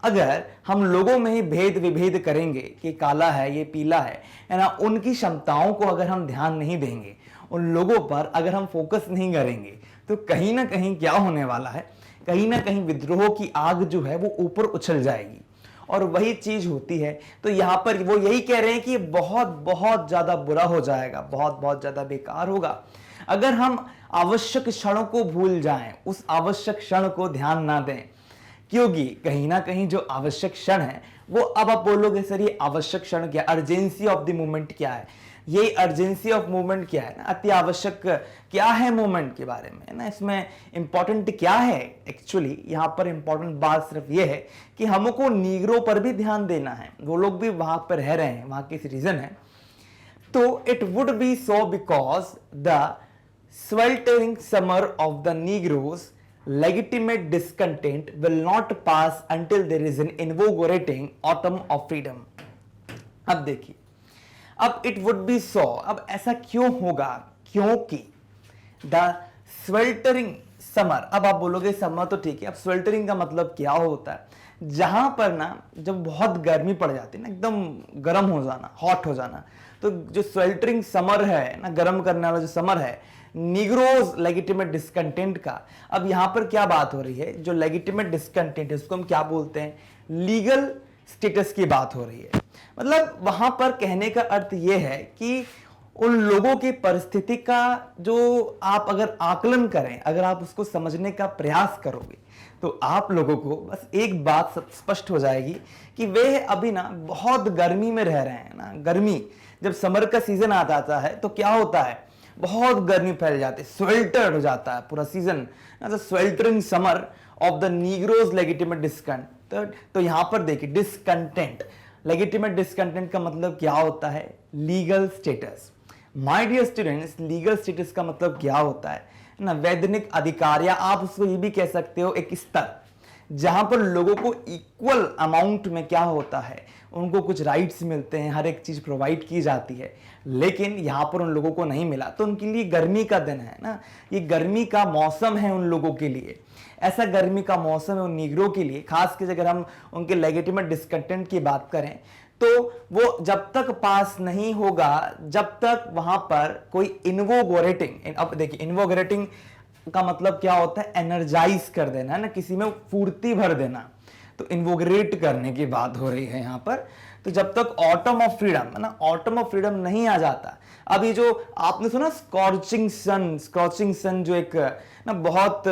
अगर हम लोगों में ही भेद विभेद करेंगे कि काला है, ये पीला है ना, उनकी क्षमताओं को अगर हम ध्यान नहीं देंगे, उन लोगों पर अगर हम फोकस नहीं करेंगे, तो कहीं ना कहीं क्या होने वाला है, कहीं ना कहीं विद्रोह की आग जो है वो ऊपर उछल जाएगी, और वही चीज होती है। तो यहां पर वो यही कह रहे हैं कि बहुत बहुत ज्यादा बुरा हो जाएगा, बहुत बहुत ज्यादा बेकार होगा अगर हम आवश्यक क्षणों को भूल जाएं, उस आवश्यक क्षण को ध्यान ना दें। क्योंकि कहीं ना कहीं जो आवश्यक क्षण है वो, अब आप बोलोगे सर ये आवश्यक क्षण क्या, अर्जेंसी ऑफ द मूवमेंट क्या है, ये अर्जेंसी ऑफ मूवमेंट क्या है ना, अति आवश्यक क्या है मूवमेंट के बारे में, है ना, इसमें इंपॉर्टेंट क्या है। एक्चुअली यहां पर इंपॉर्टेंट बात सिर्फ ये है कि हमको नीग्रो पर भी ध्यान देना है, वो लोग भी वहां पर रह रहे हैं, वहां के सिटीजन है। तो it would B so because the sweltering summer of the Negroes legitimate discontent will not pass until there is an invigorating autumn of freedom। अब देखिए, अब इट वुड बी सो, अब ऐसा क्यों होगा, क्योंकि द स्वेल्टरिंग समर, अब आप बोलोगे समर तो ठीक है, अब स्वेल्टरिंग का मतलब क्या होता है, जहां पर ना जब बहुत गर्मी पड़ जाती है ना, एकदम गर्म हो जाना, हॉट हो जाना, तो जो स्वेल्टरिंग समर है ना, गर्म करने वाला जो समर है, निग्रोज लेजिटिमेट डिस्कंटेंट का, अब यहां पर क्या बात हो रही है, जो लेजिटिमेट डिस्कंटेंट है उसको हम क्या बोलते हैं, लीगल स्टेटस की बात हो रही है। मतलब वहां पर कहने का अर्थ यह है कि उन लोगों की परिस्थिति का जो आप अगर आकलन करें, अगर आप उसको समझने का प्रयास करोगे, तो आप लोगों को बस एक बात स्पष्ट हो जाएगी कि वे अभी ना बहुत गर्मी में रह रहे हैं ना। गर्मी, जब समर का सीजन आ जाता है तो क्या होता है, बहुत गर्मी फैल जाती है, स्वेल्टर हो जाता है पूरा season, sweltering summer of the Negroes legitimate discontent. तो यहां पर देखिए, डिस्कंटेंट, लेजिटिमेट डिस्कंटेंट का मतलब क्या होता है, legal status. My dear students, legal status का मतलब क्या होता है ना, वैधानिक अधिकार, या आप उसको ये भी कह सकते हो एक स्तर, जहां पर लोगों को इक्वल अमाउंट में क्या होता है, उनको कुछ राइट्स मिलते हैं, हर एक चीज प्रोवाइड की जाती है, लेकिन यहां पर उन लोगों को नहीं मिला। तो उनके लिए गर्मी का दिन है ना, ये गर्मी का मौसम है उन लोगों के लिए, ऐसा गर्मी का मौसम है उन नीग्रो के लिए। खास कर अगर हम उनके लेजिटिमेट डिस्कंटेंट की बात करें, तो वो जब तक पास नहीं होगा, जब तक वहां पर कोई इन्वोगोरेटिंग, अब देखिए इन्वोगोरेटिंग का मतलब क्या होता है, एनर्जाइज कर देना, है ना, किसी में फुर्ती भर देना, तो इन्वोगरेट करने की बात हो रही है यहां पर। तो जब तक ऑटम ऑफ फ्रीडम, है ना, ऑटम ऑफ फ्रीडम नहीं आ जाता, अब ये जो आपने सुना स्कॉर्चिंग सन, स्कॉर्चिंग सन जो एक ना बहुत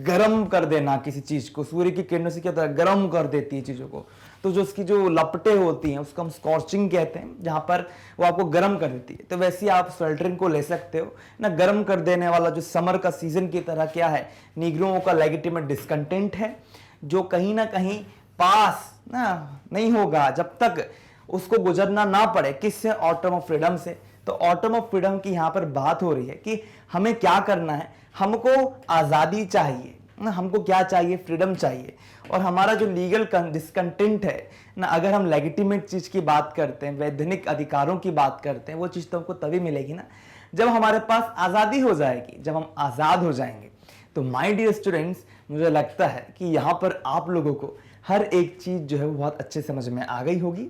गर्म कर देना किसी चीज को, सूर्य की किरणों से क्या होता है, गर्म कर देती है चीजों को, तो जो उसकी जो लपटें होती हैं उसको हम स्कॉर्चिंग कहते हैं, जहां पर वो आपको गर्म कर देती है। तो वैसे आप स्वेल्टरिंग को ले सकते हो ना, गर्म कर देने वाला जो समर का सीजन की तरह क्या है, नीग्रोओं का लेजिटिमेट डिस्कंटेंट है, जो कहीं ना कहीं पास ना नहीं होगा जब तक उसको गुजरना ना पड़े, किससे, ऑटम ऑफ फ्रीडम से। तो ऑटम ऑफ फ्रीडम की यहां पर बात हो रही है कि हमें क्या करना है, हमको आजादी चाहिए ना, हमको क्या चाहिए, फ्रीडम चाहिए। और हमारा जो लीगल डिस्कंटेंट है ना, अगर हम लेजिटिमेट चीज की बात करते हैं, वैधानिक अधिकारों की बात करते हैं, वो चीज तो हमको तभी मिलेगी ना जब हमारे पास आजादी हो जाएगी, जब हम आजाद हो जाएंगे। तो माय डियर स्टूडेंट्स, मुझे लगता है कि यहां पर आप लोगों को हर एक चीज जो है वो बहुत अच्छे समझ में आ गई होगी।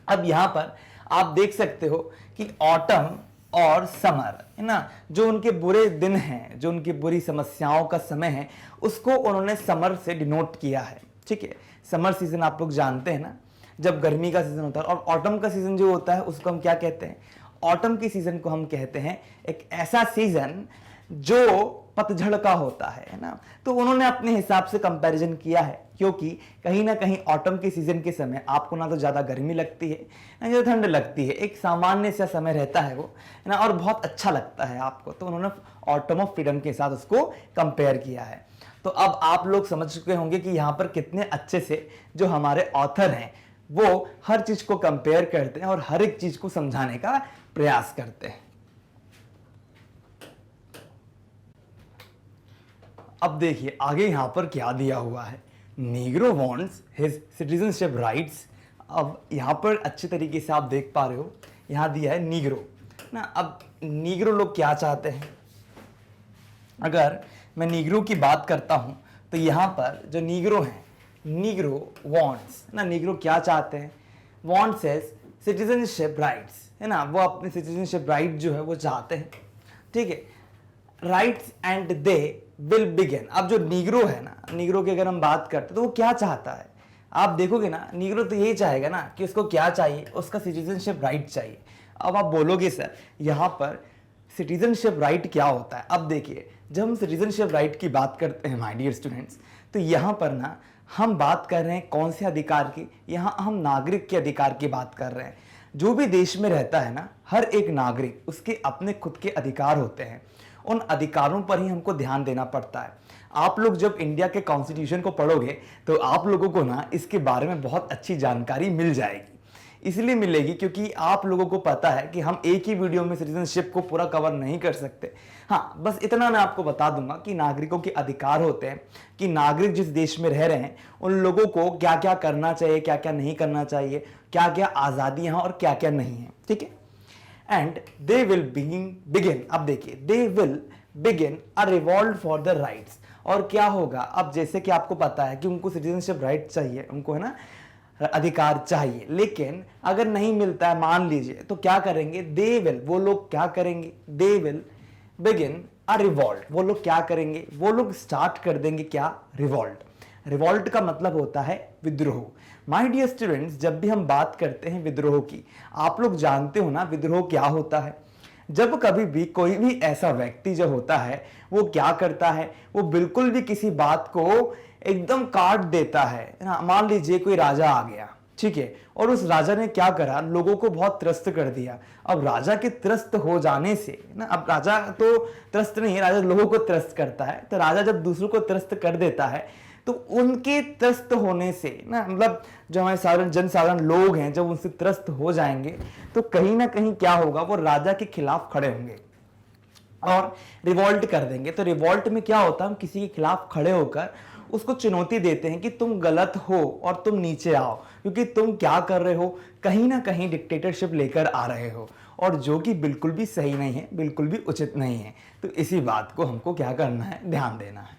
अब यहां पर आप देख सकते हो कि ऑटम और समर, है ना, जो उनके बुरे दिन हैं, जो उनकी बुरी समस्याओं का समय है, उसको उन्होंने समर से डिनोट किया है। ठीक है, समर सीजन आप लोग जानते हैं ना, जब गर्मी का सीजन होता है, और ऑटम का सीजन जो होता है उसको हम क्या कहते हैं, ऑटम की सीजन को हम कहते हैं एक ऐसा सीजन जो पतझड़ का होता है ना। तो उन्होंने अपने हिसाब से कंपैरिजन किया है, क्योंकि कहीं ना कहीं ऑटम के सीजन के समय आपको ना तो ज्यादा गर्मी लगती है ना ज्यादा ठंड लगती है, एक सामान्य सा समय रहता है वो, है ना, और बहुत अच्छा लगता है आपको। तो उन्होंने ऑटम ऑफ फ्रीडम के साथ उसको कंपेयर किया है। तो अब आप लोग समझ चुके होंगे कि यहाँ पर कितने अच्छे से जो हमारे ऑथर हैं वो हर चीज को कंपेयर करते हैं और हर एक चीज को समझाने का प्रयास करते हैं। अब देखिए आगे यहां पर क्या दिया हुआ है, Negro wants his citizenship rights. अब यहां पर अच्छे तरीके से आप देख पा रहे हो, यहां दिया है नीग्रो ना। अब नीग्रो लोग क्या चाहते हैं, अगर मैं नीग्रो की बात करता हूं तो यहां पर जो नीग्रो हैं, नीग्रो वांट्स ना, नीग्रो क्या चाहते हैं, वांट्स इज सिटीजनशिप राइट्स, है ना, वो अपने सिटीजनशिप राइट जो है वो चाहते हैं। ठीक है, rights and they will begin. अब जो नीग्रो है ना, नीग्रो की अगर हम बात करते तो वो क्या चाहता है, आप देखोगे ना, नीग्रो तो यही चाहेगा ना कि उसको क्या चाहिए, उसका सिटीजनशिप राइट चाहिए। अब आप बोलोगे सर यहां पर सिटीजनशिप राइट क्या होता है। अब देखिए, जब हम सिटीजनशिप राइट की बात करते हैं माय डियर स्टूडेंट्स, तो यहां पर ना हम बात कर रहे हैं कौन से अधिकार की? यहाँ हम नागरिक के अधिकार की बात कर रहे हैं। जो भी देश में रहता है ना, हर एक नागरिक, उसके अपने खुद के अधिकार होते हैं। उन अधिकारों पर ही हमको ध्यान देना पड़ता है। आप लोग जब इंडिया के कॉन्स्टिट्यूशन को पढ़ोगे तो आप लोगों को ना इसके बारे में बहुत अच्छी जानकारी मिल जाएगी। इसलिए मिलेगी क्योंकि आप लोगों को पता है कि हम एक ही वीडियो में सिटीजनशिप को पूरा कवर नहीं कर सकते। हाँ, बस इतना मैं आपको बता दूंगा कि नागरिकों के अधिकार होते हैं, कि नागरिक जिस देश में रह रहे हैं उन लोगों को क्या क्या करना चाहिए, क्या क्या नहीं करना चाहिए, क्या क्या आज़ादियाँ हैं और क्या क्या नहीं है। ठीक है। एंड दे विल बिगिन, अब देखिए, they will begin a revolt for the rights. और क्या होगा, अब जैसे कि आपको पता है कि उनको सिटीजनशिप राइट चाहिए, उनको है ना अधिकार चाहिए, लेकिन अगर नहीं मिलता है मान लीजिए, तो क्या करेंगे, दे विल, वो लोग क्या करेंगे, they will begin a revolt. वो लोग क्या करेंगे, वो लोग स्टार्ट कर देंगे क्या, रिवॉल्ट। रिवॉल्ट का मतलब होता है विद्रोह। माय डियर स्टूडेंट्स, जब भी हम बात करते हैं विद्रोह की, आप लोग जानते हो ना विद्रोह क्या होता है। जब कभी भी कोई भी ऐसा व्यक्ति जो होता है वो क्या करता है, वो बिल्कुल भी किसी बात को एकदम काट देता है ना। मान लीजिए कोई राजा आ गया, ठीक है, और उस राजा ने क्या करा, लोगों को बहुत त्रस्त कर दिया। अब राजा के त्रस्त हो जाने से ना, अब राजा तो त्रस्त नहीं है, राजा लोगों को त्रस्त करता है। तो राजा जब दूसरों को त्रस्त कर देता है तो उनके त्रस्त होने से ना, मतलब जो हमारे साधारण जनसाधारण लोग हैं, जब उनसे त्रस्त हो जाएंगे तो कहीं ना कहीं क्या होगा, वो राजा के खिलाफ खड़े होंगे और रिवॉल्ट कर देंगे। तो रिवॉल्ट में क्या होता है, हम किसी के खिलाफ खड़े होकर उसको चुनौती देते हैं कि तुम गलत हो और तुम नीचे आओ, क्योंकि तुम क्या कर रहे हो, कहीं ना कहीं डिक्टेटरशिप लेकर आ रहे हो, और जो कि बिल्कुल भी सही नहीं है, बिल्कुल भी उचित नहीं है। तो इसी बात को हमको क्या करना है, ध्यान देना है।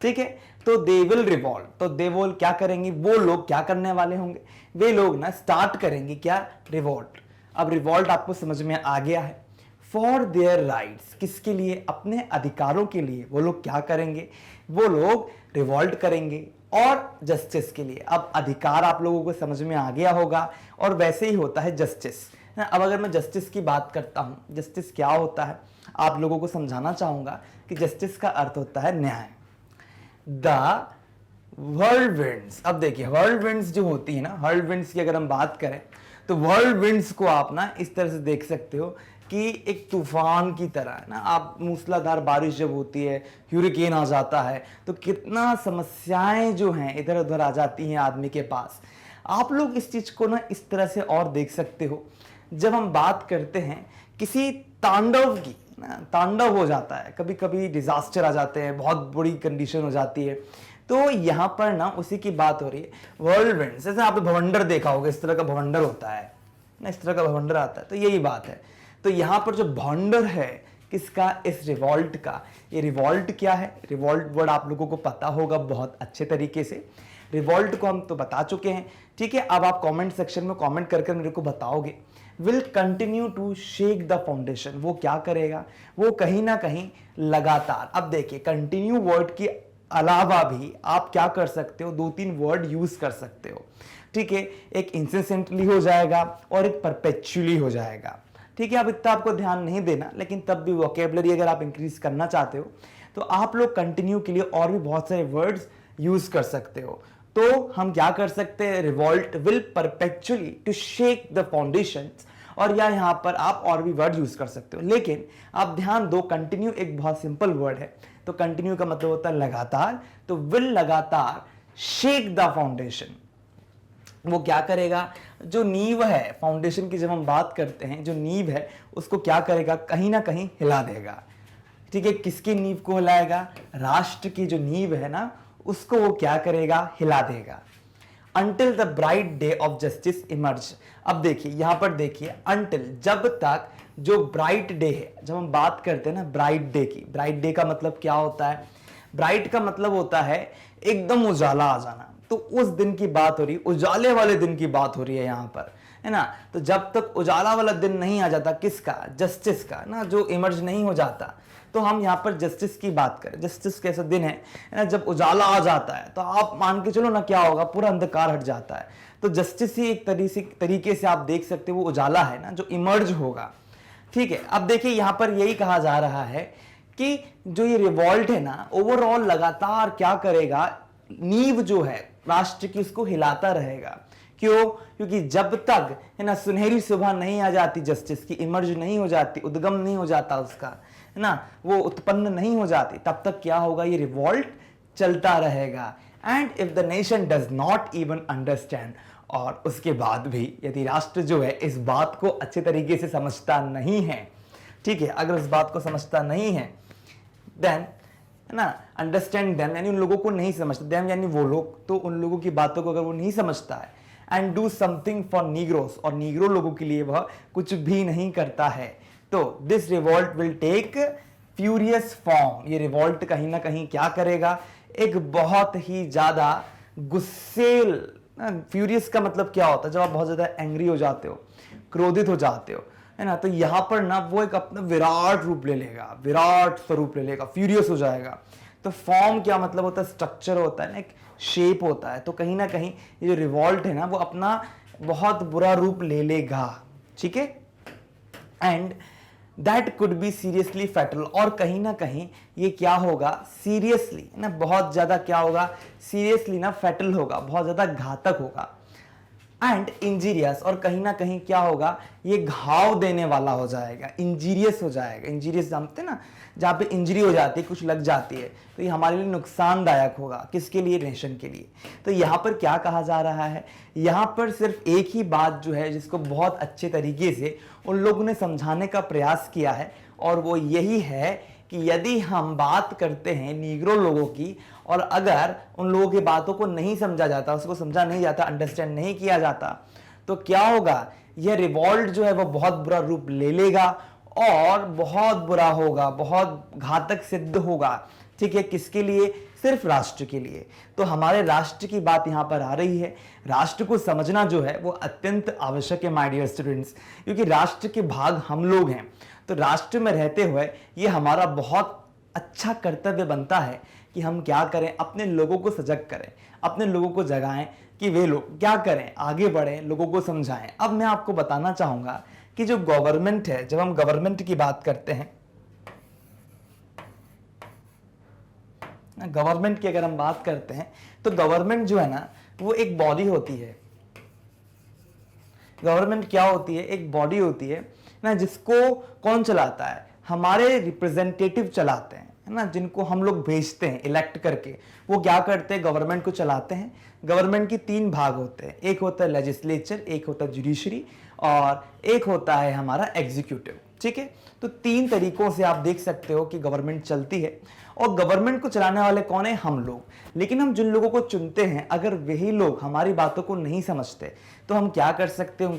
ठीक है। तो दे विल रिवॉल्ट, तो दे विल क्या करेंगे, वो लोग क्या करने वाले होंगे, वे लोग ना स्टार्ट करेंगे क्या, रिवॉल्ट। अब रिवॉल्ट आपको समझ में आ गया है। फॉर देयर राइट्स, किसके लिए, अपने अधिकारों के लिए वो लोग क्या करेंगे, वो लोग रिवॉल्ट करेंगे। और जस्टिस के लिए, अब अधिकार आप लोगों को समझ में आ गया होगा, और वैसे ही होता है जस्टिस। अब अगर मैं जस्टिस की बात करता हूं, जस्टिस क्या होता है आप लोगों को समझाना चाहूंगा कि जस्टिस का अर्थ होता है न्याय। द वर्ल्ड विंड्स, अब देखिए वर्ल्ड विंड्स जो होती है ना, वर्ल्ड विंड्स की अगर हम बात करें तो वर्ल्ड विंड्स को आप ना इस तरह से देख सकते हो कि एक तूफान की तरह है ना। आप मूसलाधार बारिश जब होती है, ह्यूरिकेन आ जाता है, तो कितना समस्याएं जो हैं इधर उधर आ जाती हैं आदमी के पास। आप लोग इस चीज को ना इस तरह से और देख सकते हो, जब हम बात करते हैं किसी तांडव की, तांडव हो जाता है, कभी कभी डिजास्टर आ जाते हैं, बहुत बुरी कंडीशन हो जाती है, तो यहाँ पर ना उसी की बात हो रही है। वर्ल्ड विंड्स, जैसे आपने भवंडर देखा होगा, इस तरह का भवंडर होता है ना, इस तरह का भवंडर आता है, तो यही बात है। तो यहाँ पर जो भवंडर है किसका, इस रिवॉल्ट का। ये रिवॉल्ट क्या है, रिवॉल्ट वर्ड आप लोगों को पता होगा बहुत अच्छे तरीके से। रिवॉल्ट को हम तो बता चुके हैं, ठीक है। अब आप कमेंट सेक्शन में कमेंट करके मेरे को बताओगे। Will continue to shake the foundation, वो क्या करेगा, वो कहीं ना कहीं लगातार। अब देखिए कंटिन्यू वर्ड के अलावा भी आप क्या कर सकते हो, दो तीन वर्ड यूज कर सकते हो, ठीक है। एक इंसेंटली हो जाएगा और एक परपेचुअली हो जाएगा, ठीक है। अब इतना आपको ध्यान नहीं देना, लेकिन तब भी वोकेबलरी अगर आप इंक्रीज करना चाहते हो तो आप लोग कंटिन्यू के लिए और भी बहुत सारे वर्ड्स यूज कर सकते हो। तो हम क्या कर सकते हैं, revolt will perpetually to shake the foundations, और या यहां पर आप और भी वर्ड यूज कर सकते हो। लेकिन आप ध्यान दो, कंटिन्यू एक बहुत सिंपल वर्ड है, तो कंटिन्यू का मतलब होता है लगातार। तो विल लगातार शेक द फाउंडेशन, वो क्या करेगा, जो नींव है फाउंडेशन की, जब हम बात करते हैं जो नींव है उसको क्या करेगा, कहीं ना कहीं हिला देगा, ठीक है। किसकी नींव को हिलाएगा, राष्ट्र की जो नींव है ना उसको वो क्या करेगा, हिला देगा। Until the bright day of justice emerge, अब देखिए यहां पर देखिए until, जब तक, जो ब्राइट डे है, जब हम बात करते हैं ना ब्राइट डे की, ब्राइट डे का मतलब क्या होता है, ब्राइट का मतलब होता है एकदम उजाला आ जाना। तो उस दिन की बात हो रही है, उजाले वाले दिन की बात हो रही है यहां पर, है ना। तो जब तक उजाला वाला दिन नहीं आ जाता, किसका, जस्टिस का ना, जो इमर्ज नहीं हो जाता, तो हम यहाँ पर जस्टिस की बात करें। जस्टिस कैसा दिन है ना, जब उजाला आ जाता है तो आप मान के चलो ना क्या होगा, पूरा अंधकार हट जाता है। तो जस्टिस ही एक तरीके से आप देख सकते हो वो उजाला है ना, जो इमर्ज होगा, ठीक है। अब देखिए यहाँ पर यही कहा जा रहा है कि जो ये रिवॉल्ट है ना, ओवरऑल लगातार क्या करेगा, नींव जो है राष्ट्र की उसको हिलाता रहेगा। क्यों? क्योंकि जब तक है ना सुनहरी सुबह नहीं आ जाती, जस्टिस की इमर्ज नहीं हो जाती, उद्गम नहीं हो जाता उसका, है ना, वो उत्पन्न नहीं हो जाती, तब तक क्या होगा, ये रिवॉल्ट चलता रहेगा। And if the nation does not even understand, और उसके बाद भी यदि राष्ट्र जो है इस बात को अच्छे तरीके से समझता नहीं है, ठीक है, अगर इस बात को समझता नहीं है, देन है ना, अंडरस्टैंड देम यानी उन लोगों को नहीं समझता, देम यानी वो लोग, तो उन लोगों की बातों को अगर वो नहीं समझता है, and do something for negroes, और नीग्रो लोगों के लिए वह कुछ भी नहीं करता है, तो this revolt will take furious form. ये रिवॉल्ट कहीं ना कहीं क्या करेगा, एक बहुत ही ज्यादा गुस्सेल, फ्यूरियस का मतलब क्या होता है, जब आप बहुत ज्यादा एंग्री हो जाते हो, क्रोधित हो जाते हो, है ना, तो यहां पर ना वो एक अपना विराट रूप ले लेगा, विराट स्वरूप ले लेगा, फ्यूरियस हो जाएगा। तो फॉर्म क्या मतलब होता है, स्ट्रक्चर होता है ना, एक शेप होता है। तो कहीं ना कहीं ये जो रिवॉल्ट है ना वो अपना बहुत बुरा रूप ले लेगा, ठीक है, and that could be seriously fatal, और कहीं ना कहीं ये क्या होगा, सीरियसली ना, बहुत ज्यादा क्या होगा, सीरियसली ना फैटल होगा, बहुत ज्यादा घातक होगा, एंड इंजीरियस, और कहीं ना कहीं क्या होगा, ये घाव देने वाला हो जाएगा, इंजीरियस हो जाएगा। इंजीरियस जानते हैं ना, जहाँ पे इंजरी हो जाती है, कुछ लग जाती है, तो ये हमारे लिए नुकसानदायक होगा, किसके लिए, नेशन के लिए। तो यहाँ पर क्या कहा जा रहा है, यहाँ पर सिर्फ एक ही बात जो है जिसको बहुत अच्छे तरीके से उन लोगों ने समझाने का प्रयास किया है, और वो यही है कि यदि हम बात करते हैं नीग्रो लोगों की, और अगर उन लोगों की बातों को नहीं समझा जाता, उसको समझा नहीं जाता, अंडरस्टैंड नहीं किया जाता, तो क्या होगा, यह रिवॉल्ट जो है वो बहुत बुरा रूप ले लेगा, और बहुत बुरा होगा, बहुत घातक सिद्ध होगा, ठीक है, किसके लिए, सिर्फ राष्ट्र के लिए। तो हमारे राष्ट्र की बात यहां पर आ रही है। राष्ट्र को समझना जो है वो अत्यंत आवश्यक है माय डियर स्टूडेंट्स, क्योंकि राष्ट्र के भाग हम लोग हैं। तो राष्ट्र में रहते हुए ये हमारा बहुत अच्छा कर्तव्य बनता है कि हम क्या करें, अपने लोगों को सजग करें, अपने लोगों को जगाएं कि वे लोग क्या करें, आगे बढ़ें, लोगों को समझाएं। अब मैं आपको बताना चाहूंगा कि जो गवर्नमेंट है, जब हम गवर्नमेंट की बात करते हैं, गवर्नमेंट की अगर हम बात करते हैं, तो गवर्नमेंट जो है ना वो एक बॉडी होती है। गवर्नमेंट क्या होती है, एक बॉडी होती है ना, जिसको कौन चलाता है, हमारे रिप्रेजेंटेटिव चलाते हैं, है ना, जिनको हम लोग भेजते हैं इलेक्ट करके, वो क्या करते हैं, गवर्नमेंट को चलाते हैं। गवर्नमेंट की तीन भाग होते हैं, एक होता है लेजिस्लेचर, एक होता है जुडिशरी, और एक होता है हमारा एग्जीक्यूटिव, ठीक है। तो तीन तरीकों से आप देख सकते हो कि गवर्नमेंट चलती है, और गवर्नमेंट को चलाने वाले कौन है, हम लोग। लेकिन हम जिन लोगों को चुनते हैं, अगर वही लोग हमारी बातों को नहीं समझते, तो हम क्या कर सकते हैं,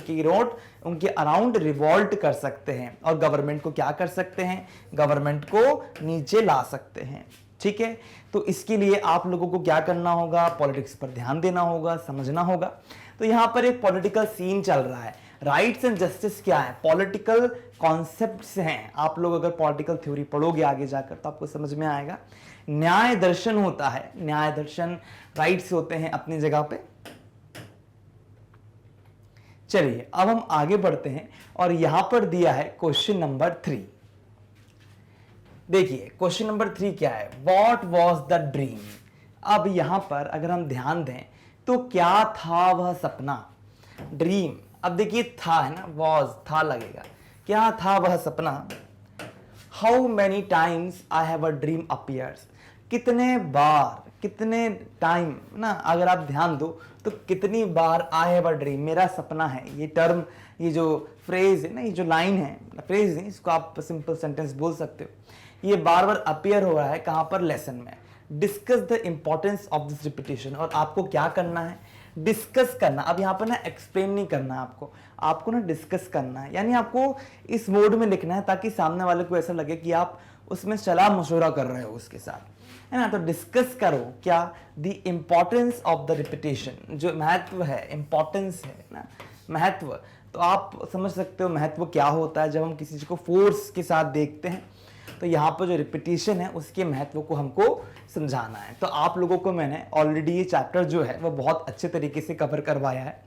उनके अराउंड रिवॉल्ट कर सकते हैं, और गवर्नमेंट को क्या कर सकते हैं, गवर्नमेंट को नीचे ला सकते हैं, ठीक है। तो इसके लिए आप लोगों को क्या करना होगा, पॉलिटिक्स पर ध्यान देना होगा, समझना होगा। तो यहां पर एक पॉलिटिकल सीन चल रहा है। राइट्स एंड जस्टिस क्या है, पॉलिटिकल कॉन्सेप्ट्स हैं। आप लोग अगर पॉलिटिकल थ्योरी पढ़ोगे आगे जाकर तो आपको समझ में आएगा। न्याय दर्शन होता है, न्याय दर्शन, राइट्स होते हैं अपनी जगह पे। चलिए अब हम आगे बढ़ते हैं, और यहां पर दिया है क्वेश्चन नंबर 3। देखिए क्वेश्चन नंबर 3 क्या है, व्हाट वाज द ड्रीम। अब यहां पर अगर हम ध्यान दें तो क्या था वह सपना, ड्रीम। अब देखिए था है ना, वॉज था लगेगा, क्या था वह सपना। How many times I have a dream appears, कितने बार, कितने टाइम ना, अगर आप ध्यान दो तो कितनी बार आई हैव अ ड्रीम, मेरा सपना है। ये टर्म, ये जो फ्रेज है ना, ये जो लाइन है, फ्रेज नहीं, इसको आप सिंपल सेंटेंस बोल सकते हो। ये बार बार अपीयर हो रहा है कहां पर, लेसन में। Discuss the importance of this repetition, और आपको क्या करना है, डिस्कस करना। अब यहाँ पर ना एक्सप्लेन नहीं करना है आपको ना डिस्कस करना है, यानी आपको इस मोड में लिखना है ताकि सामने वाले को ऐसा लगे कि आप उसमें सलाह मशवरा कर रहे हो उसके साथ, है ना। तो डिस्कस करो क्या, the importance of the repetition, जो महत्व है, इंपॉर्टेंस है ना, महत्व। तो आप समझ सकते हो महत्व क्या होता है जब हम किसी चीज को फोर्स के साथ देखते हैं। तो यहाँ पर जो रिपीटेशन है उसके महत्व को हमको समझाना है। तो आप लोगों को मैंने ऑलरेडी ये चैप्टर जो है वो बहुत अच्छे तरीके से कवर करवाया है।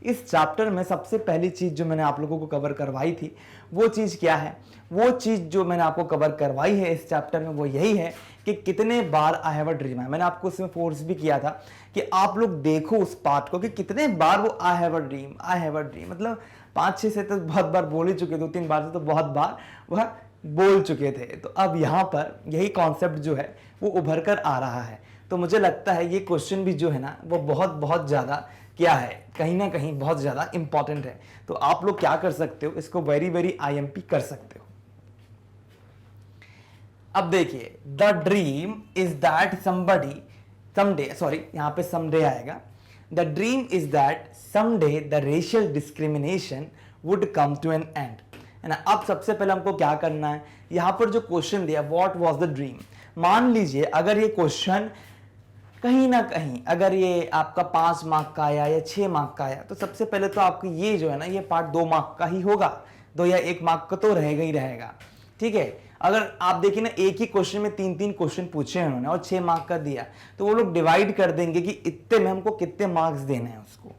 इस चैप्टर में सबसे पहली चीज जो मैंने आप लोगों को कवर करवाई थी वो चीज क्या है? वो चीज जो मैंने आपको कवर करवाई है इस चैप्टर में वो यही है कि कितने बार आई हैव अ ड्रीम है। मैंने आपको इसमें फोर्स भी किया था कि आप लोग देखो उस पार्ट को कि कितने बार वो I have a dream, I have a dream, मतलब 5-6 से तो बहुत बार बोल ही चुके, 2-3 बार से तो बहुत बार वह बोल चुके थे। तो अब यहाँ पर यही कॉन्सेप्ट जो है वो उभर कर आ रहा है। तो मुझे लगता है ये क्वेश्चन भी जो है ना वो बहुत बहुत ज़्यादा क्या है, कहीं ना कहीं बहुत ज़्यादा इंपॉर्टेंट है। तो आप लोग क्या कर सकते हो, इसको वेरी वेरी IMP कर सकते हो। अब देखिए, the dream is that somebody someday, sorry यहाँ पे समडे आएगा, the dream is that someday the racial discrimination would come to an end, है ना। अब सबसे पहले हमको क्या करना है, यहाँ पर जो क्वेश्चन दिया व्हाट वाज द ड्रीम, मान लीजिए अगर ये क्वेश्चन कहीं ना कहीं अगर ये आपका 5 मार्क का आया या 6 मार्क का आया, तो सबसे पहले तो आपको ये जो है ना ये पार्ट 2 मार्क का ही होगा, 2 या 1 मार्क का तो रहेगा ही रहेगा, ठीक है। अगर आप देखिए ना एक ही क्वेश्चन में 3-3 क्वेश्चन पूछे हैं उन्होंने और 6 मार्क का दिया, तो वो लोग डिवाइड कर देंगे कि इतने में हमको कितने मार्क्स देने हैं उसको,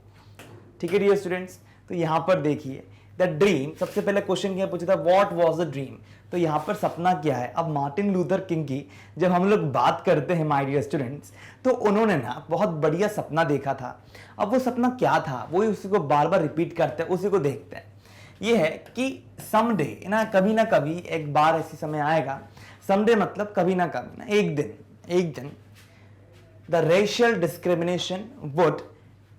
ठीक है डियर स्टूडेंट्स। तो यहाँ पर देखिए द ड्रीम, सबसे पहले क्वेश्चन क्या पूछा था, व्हाट वाज द ड्रीम, तो यहाँ पर सपना क्या है। अब मार्टिन लूथर किंग की जब हम लोग बात करते हैं माय डियर स्टूडेंट्स, तो उन्होंने ना बहुत बढ़िया सपना देखा था। अब वो सपना क्या था, वो उसी को बार बार रिपीट करते हैं, उसी को देखते हैं। ये है कि समडे ना कभी एक बार ऐसी समय आएगा, समडे मतलब कभी ना एक दिन the racial discrimination would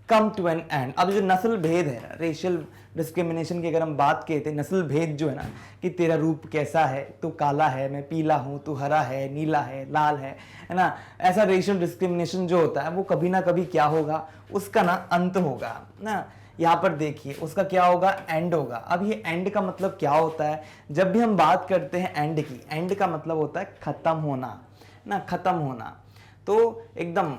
come to an end. अब जो नस्ल भेद है ना, रेशियल डिस्क्रिमिनेशन की अगर हम बात किए थे, नस्ल भेद जो है ना कि तेरा रूप कैसा है, तू काला है, मैं पीला हूँ, तू हरा है, नीला है, लाल है ना, ऐसा रेशियल डिस्क्रिमिनेशन जो होता है वो कभी ना कभी क्या होगा, उसका ना अंत होगा ना। यहाँ पर देखिए उसका क्या होगा, एंड होगा। अब ये एंड का मतलब क्या होता है, जब भी हम बात करते हैं एंड की, एंड का मतलब होता है खत्म होना ना, खत्म होना, तो एकदम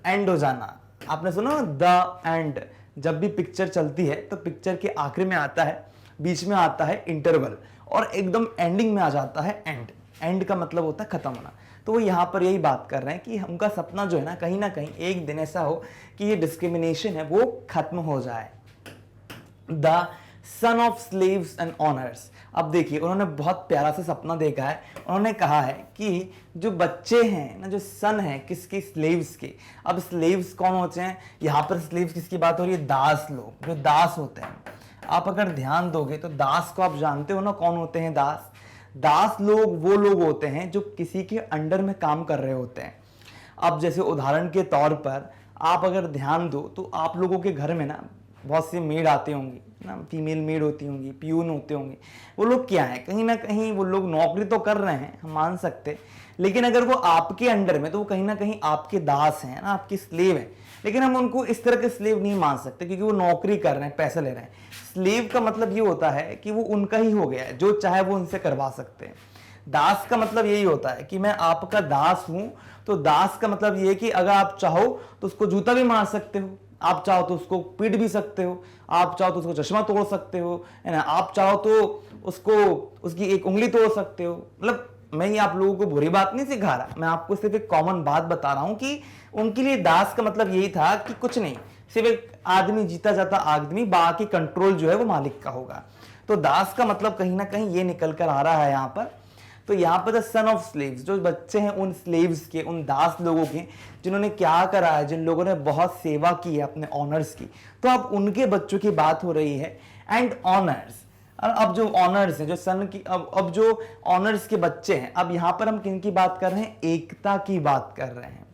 एंड हो जाना। आपने सुना द एंड, जब भी पिक्चर चलती है तो पिक्चर के आखिर में आता है, बीच में आता है इंटरवल और एकदम एंडिंग में आ जाता है एंड। एंड का मतलब होता है खत्म होना। तो वो यहाँ पर यही बात कर रहे हैं कि उनका सपना जो है ना कहीं एक दिन ऐसा हो कि ये डिस्क्रिमिनेशन है वो खत्म हो जाए। The son of slaves and honours. अब देखिए उन्होंने बहुत प्यारा सा सपना देखा है। उन्होंने कहा है कि जो बच्चे हैं ना, जो सन है किसके, स्लेव्स के। अब स्लेव्स कौन होते हैं, यहाँ पर स्लेव्स किसकी बात हो रही है, दास लोग, जो दास होते हैं। आप अगर ध्यान दोगे तो दास को आप जानते हो ना कौन होते हैं दास। दास लोग वो लोग होते हैं जो किसी के अंडर में काम कर रहे होते हैं। अब जैसे उदाहरण के तौर पर आप अगर ध्यान दो तो आप लोगों के घर में ना बहुत सी मेड आती होंगी ना, फीमेल मेड होती होंगी, पियून होते होंगे। वो लोग क्या है, कहीं ना कहीं वो लोग नौकरी तो कर रहे हैं, हम मान सकते, लेकिन अगर वो आपके अंडर में तो वो कहीं ना कहीं आपके दास हैं ना, आपकी स्लेव है। लेकिन हम उनको इस तरह के स्लेव नहीं मान सकते क्योंकि वो नौकरी कर रहे हैं, पैसा ले रहे हैं। स्लेव का मतलब ये होता है कि वो उनका ही हो गया है, जो चाहे वो उनसे करवा सकते हैं। दास का मतलब यही होता है कि मैं आपका दास हूं। तो दास का मतलब ये है कि अगर आप चाहो तो उसको जूता भी मार सकते हो, आप चाहो तो उसको पीट भी सकते हो, आप चाहो तो उसको चश्मा तोड़ सकते हो, है ना, आप चाहो तो उसको उसकी एक उंगली तोड़ सकते हो। मतलब मैं ये आप लोगों को बुरी बात नहीं सिखा रहा, मैं आपको सिर्फ एक कॉमन बात बता रहा हूं कि उनके लिए दास का मतलब यही था कि कुछ नहीं, सिर्फ एक आदमी, जीता जाता आदमी, बाकी कंट्रोल जो है वो मालिक का होगा। तो दास का मतलब कहीं ना कहीं ये निकल कर आ रहा है यहाँ पर। तो यहाँ पर द सन ऑफ स्लेव्स, जो बच्चे हैं उन स्लेव्स के, उन दास लोगों के जिन्होंने क्या करा है, जिन लोगों ने बहुत सेवा की है अपने ऑनर्स की, तो अब उनके बच्चों की बात हो रही है। एंड ऑनर्स, अब जो ऑनर्स हैं, जो सन की, अब जो ऑनर्स के बच्चे हैं, अब यहाँ पर हम किन की बात कर रहे हैं, एकता की बात कर रहे हैं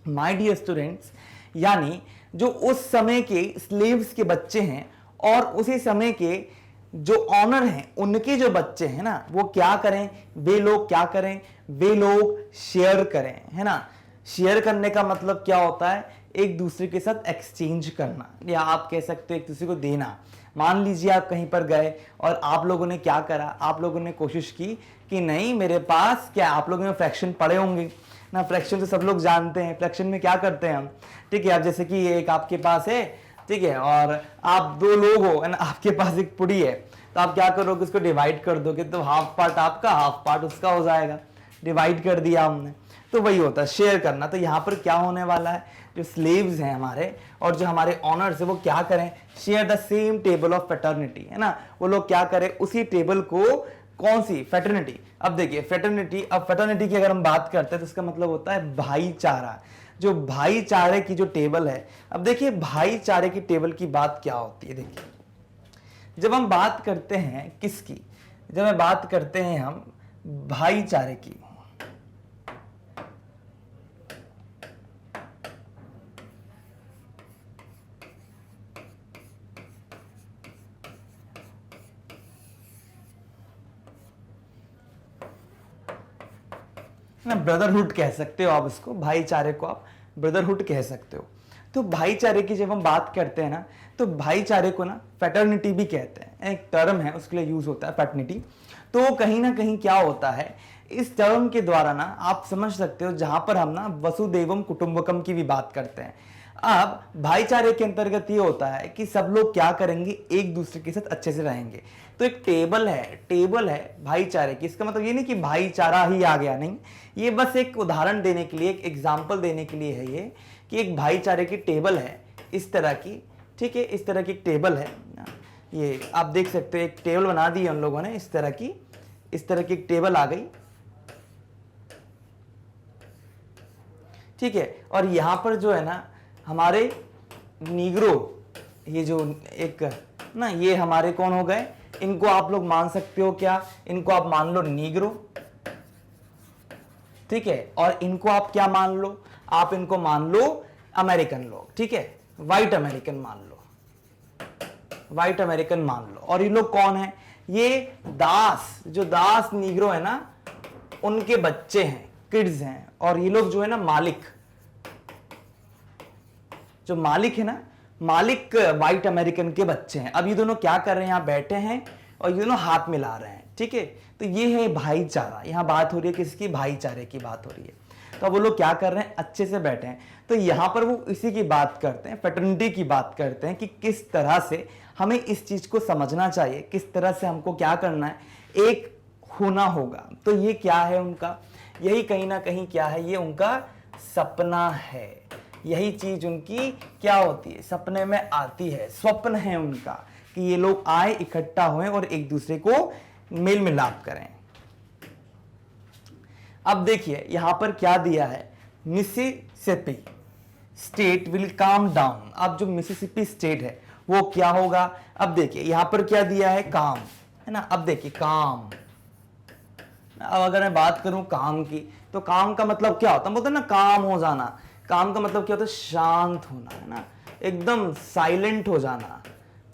माय डियर स्टूडेंट्स। यानी जो उस समय के स्लेव्स के बच्चे हैं और उसी समय के जो ऑनर हैं उनके जो बच्चे हैं ना, वो क्या करें, वे लोग क्या करें, वे लोग शेयर करें, है ना। शेयर करने का मतलब क्या होता है, एक दूसरे के साथ एक्सचेंज करना, या आप कह सकते हो एक दूसरे को देना। मान लीजिए आप कहीं पर गए और आप लोगों ने क्या करा, आप लोगों ने कोशिश की कि नहीं मेरे पास क्या, आप लोगों ने फ्रैक्शन पढ़े होंगे ना, फ्रैक्शन तो सब लोग जानते हैं। फ्रैक्शन में क्या करते हैं हम, ठीक है, अब जैसे कि एक आपके पास है, ठीक है, और आप 2 लोग हो, है ना, आपके पास एक पुड़ी है, तो आप क्या करोगे, उसको डिवाइड कर दोगे, तो हाफ पार्ट आपका, हाफ पार्ट उसका हो जाएगा। डिवाइड कर दिया हमने, तो वही होता है शेयर करना। तो यहाँ पर क्या होने वाला है, जो स्लेव्स हैं हमारे और जो हमारे ऑनर्स है वो क्या करें, share the same table of fraternity, है ना। वो लोग क्या करें, उसी टेबल को, कौन सी, फ्रेटर्निटी। अब देखिए फ्रेटर्निटी, अब फ्रेटर्निटी की अगर हम बात करते हैं तो इसका मतलब होता है भाईचारा। जो भाईचारे की जो टेबल है, अब देखिए भाईचारे की टेबल की बात क्या होती है। देखिए जब हम बात करते हैं किसकी, जब हम बात करते हैं हम भाईचारे की, ना ब्रदरहुड कह सकते हो आप इसको, भाईचारे को आप ब्रदरहुड कह सकते हो। तो भाईचारे की जब हम बात करते हैं ना, तो भाईचारे को ना फ्रेटर्निटी भी कहते हैं, एक टर्म है उसके लिए यूज होता है फ्रेटर्निटी। तो कहीं ना कहीं क्या होता है, इस टर्म के द्वारा ना आप समझ सकते हो, जहां पर हम ना वसुदेवम कुटुंबकम की भी बात करते हैं। अब भाईचारे के अंतर्गत ये होता है कि सब लोग क्या करेंगे, एक दूसरे के साथ अच्छे से रहेंगे। तो एक टेबल है भाईचारे की, इसका मतलब ये नहीं कि भाईचारा ही आ गया, नहीं, ये बस एक उदाहरण देने के लिए, एक एग्जाम्पल देने के लिए है ये, कि एक भाईचारे की टेबल है इस तरह की, ठीक है, इस तरह की एक टेबल है। ये आप देख सकते हो, एक टेबल बना दी है उन लोगों ने इस तरह की, इस तरह की एक टेबल आ गई, ठीक है। और यहां पर जो है ना हमारे नीग्रो, ये जो एक ना, ये हमारे कौन हो गए, इनको आप लोग मान सकते हो क्या, इनको आप मान लो नीग्रो, ठीक है। और इनको आप क्या मान लो, आप इनको मान लो अमेरिकन लोग, ठीक है, व्हाइट अमेरिकन मान लो, व्हाइट अमेरिकन मान लो। और ये लोग कौन है, ये दास, जो दास नीग्रो है ना, उनके बच्चे हैं, किड्स हैं। और ये लोग जो है ना मालिक, जो मालिक है ना, मालिक व्हाइट अमेरिकन के बच्चे हैं। अब ये दोनों क्या कर रहे हैं, यहां बैठे हैं और ये दोनों हाथ मिला रहे हैं, ठीक है। तो ये है भाईचारा, यहां बात हो रही है किसकी, भाईचारे की बात हो रही है। तो अब वो लोग क्या कर रहे हैं, अच्छे से बैठे हैं। तो यहां पर वो इसी की बात करते हैं, फ्रेटर्निटी की बात करते हैं कि किस तरह से हमें इस चीज को समझना चाहिए, किस तरह से हमको क्या करना है, एक होना होगा। तो ये क्या है उनका, यही कहीं ना कहीं क्या है, ये उनका सपना है। यही चीज उनकी क्या होती है, सपने में आती है, स्वप्न है उनका कि ये लोग आए, इकट्ठा हुए और एक दूसरे को मेल मिलाप करें। अब देखिए यहां पर क्या दिया है, Mississippi state will calm down. अब जो मिसिसिपी स्टेट है वो क्या होगा, अब देखिए यहां पर क्या दिया है, काम, है ना। अब देखिए काम, अब अगर मैं बात करूं काम की, तो काम का मतलब क्या होता है, बोलते हैं ना काम हो जाना। काम का मतलब क्या होता है, शांत होना, है ना, एकदम साइलेंट हो जाना।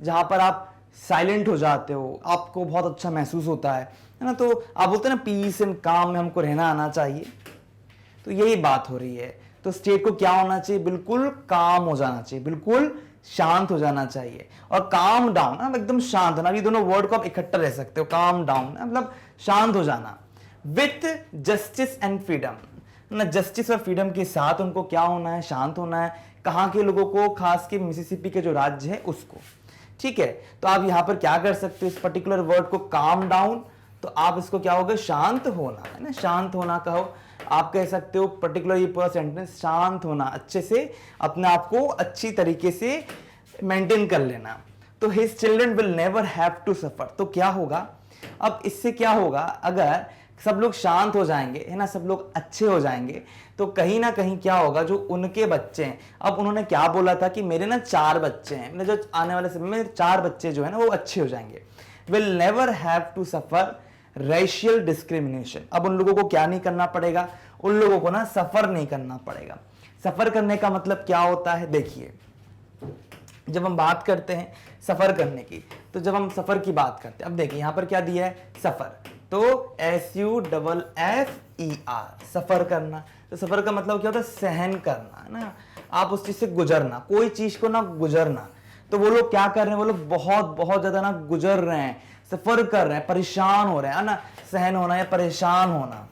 जहां पर आप साइलेंट हो जाते हो, आपको बहुत अच्छा महसूस होता है ना। तो आप बोलते हैं ना पीस एंड काम में हमको रहना आना चाहिए, तो यही बात हो रही है। तो स्टेट को क्या होना चाहिए, बिल्कुल काम हो जाना चाहिए, बिल्कुल शांत हो जाना चाहिए। और काम डाउन, अब एकदम शांत होना, ये दोनों वर्ड को आप इकट्ठा रह सकते हो, काम डाउन मतलब शांत हो जाना। विथ जस्टिस एंड फ्रीडम ना, जस्टिस और फ्रीडम के साथ उनको क्या होना है, शांत होना है। कहां के लोगों को, खास के मिसिसिपी के जो राज्य है उसको, ठीक है। तो आप यहां पर क्या कर सकते हो, इस पर्टिकुलर वर्ड को काम डाउन, तो आप इसको क्या होगा, शांत होना, है ना, शांत होना कहो। आप कह सकते हो पर्टिकुलर ये पूरा सेंटेंस, शांत होना, अच्छे से अपने आप को अच्छी तरीके से मेंटेन कर लेना। तो his children will never have to suffer. तो क्या होगा, अब इससे क्या होगा, अगर सब लोग शांत हो जाएंगे, है ना, सब लोग अच्छे हो जाएंगे, तो कहीं ना कहीं क्या होगा, जो उनके बच्चे हैं, अब उन्होंने क्या बोला था कि मेरे ना 4 बच्चे हैं, मेरे जो आने वाले समय में 4 बच्चे जो है ना वो अच्छे हो जाएंगे। Will never have to suffer racial discrimination. अब उन लोगों को क्या नहीं करना पड़ेगा, उन लोगों को ना सफर नहीं करना पड़ेगा। सफर करने का मतलब क्या होता है, देखिए जब हम बात करते हैं सफर करने की, तो जब हम सफर की बात करते हैं, अब देखिए यहां पर क्या दिया है, सफर, तो SUFFER, सफर करना। तो सफर का मतलब क्या होता है, सहन करना, है ना, आप उस चीज से गुजरना, कोई चीज को ना गुजरना। तो वो लोग क्या कर रहे हैं, वो लोग बहुत बहुत ज्यादा ना गुजर रहे हैं, सफर कर रहे हैं, परेशान हो रहे हैं, ना, सहन होना या परेशान होना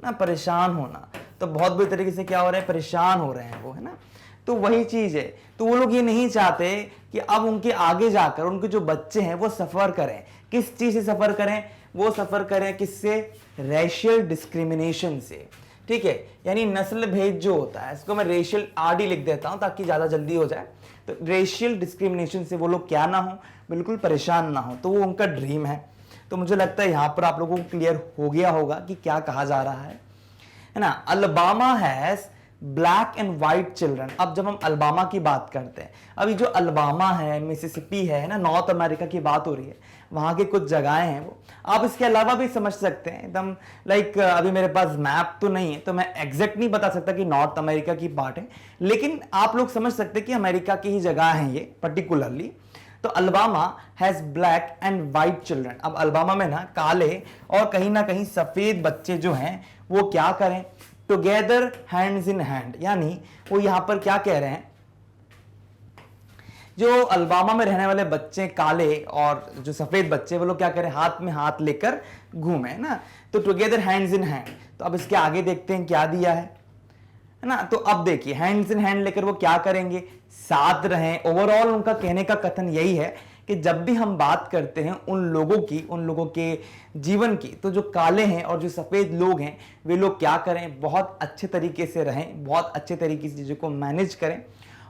ना, परेशान होना। तो बहुत बुरी तरीके से क्या हो रहे हैं, परेशान हो रहे हैं वो, है ना। तो वही चीज है, तो वो लोग ये नहीं चाहते कि अब उनके आगे जाकर उनके जो बच्चे हैं वो सफर करें। किस चीज से सफर करें, वो सफ़र करें किससे? रेशियल डिस्क्रिमिनेशन से, ठीक है, यानी नस्ल भेद जो होता है, इसको मैं रेशियल आरडी लिख देता हूं ताकि ज़्यादा जल्दी हो जाए। तो रेशियल डिस्क्रिमिनेशन से वो लोग क्या ना हो, बिल्कुल परेशान ना हो, तो वो उनका ड्रीम है। तो मुझे लगता है यहाँ पर आप लोगों को क्लियर हो गया होगा कि क्या कहा जा रहा है ना। Alabama has black and white children. अब जब हम अलबामा की बात करते हैं, अभी जो अलबामा है, मिसिसिपी है ना, नॉर्थ अमेरिका की बात हो रही है, वहाँ के कुछ जगहें हैं वो। आप इसके अलावा भी समझ सकते हैं एकदम लाइक, अभी मेरे पास मैप तो नहीं है तो मैं एग्जैक्ट नहीं बता सकता कि नॉर्थ अमेरिका की पार्ट है, लेकिन आप लोग समझ सकते हैं कि अमेरिका की ही जगह है ये पर्टिकुलरली। तो Alabama has black and white children. अब अलबामा में ना काले और कहीं ना कहीं सफेद बच्चे जो हैं वो क्या करें? टुगेदर हैंड्स इन हैंड, यानी वो यहां पर क्या कह रहे हैं, जो अलबामा में रहने वाले बच्चे काले और जो सफेद बच्चे वो लोग क्या करें? हाथ में हाथ लेकर घूमे ना। तो टुगेदर हैंड्स इन हैंड। तो अब इसके आगे देखते हैं क्या दिया है ना। तो अब देखिए हैंड्स इन हैंड लेकर वो क्या करेंगे? साथ रहें। ओवरऑल उनका कहने का कथन यही है कि जब भी हम बात करते हैं उन लोगों की, उन लोगों के जीवन की, तो जो काले हैं और जो सफ़ेद लोग हैं वे लोग क्या करें? बहुत अच्छे तरीके से रहें, बहुत अच्छे तरीके से चीज़ों को मैनेज करें।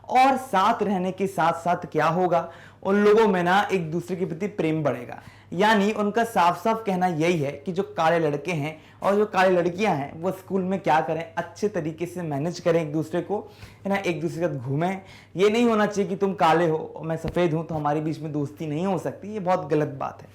और साथ रहने के साथ साथ क्या होगा? उन लोगों में ना एक दूसरे के प्रति प्रेम बढ़ेगा। यानी उनका साफ साफ कहना यही है कि जो काले लड़के हैं और जो काली लड़कियां हैं वो स्कूल में क्या करें? अच्छे तरीके से मैनेज करें एक दूसरे को, है ना, एक दूसरे के साथ घूमें। ये नहीं होना चाहिए कि तुम काले हो और मैं सफ़ेद हूं तो हमारे बीच में दोस्ती नहीं हो सकती, ये बहुत गलत बात है।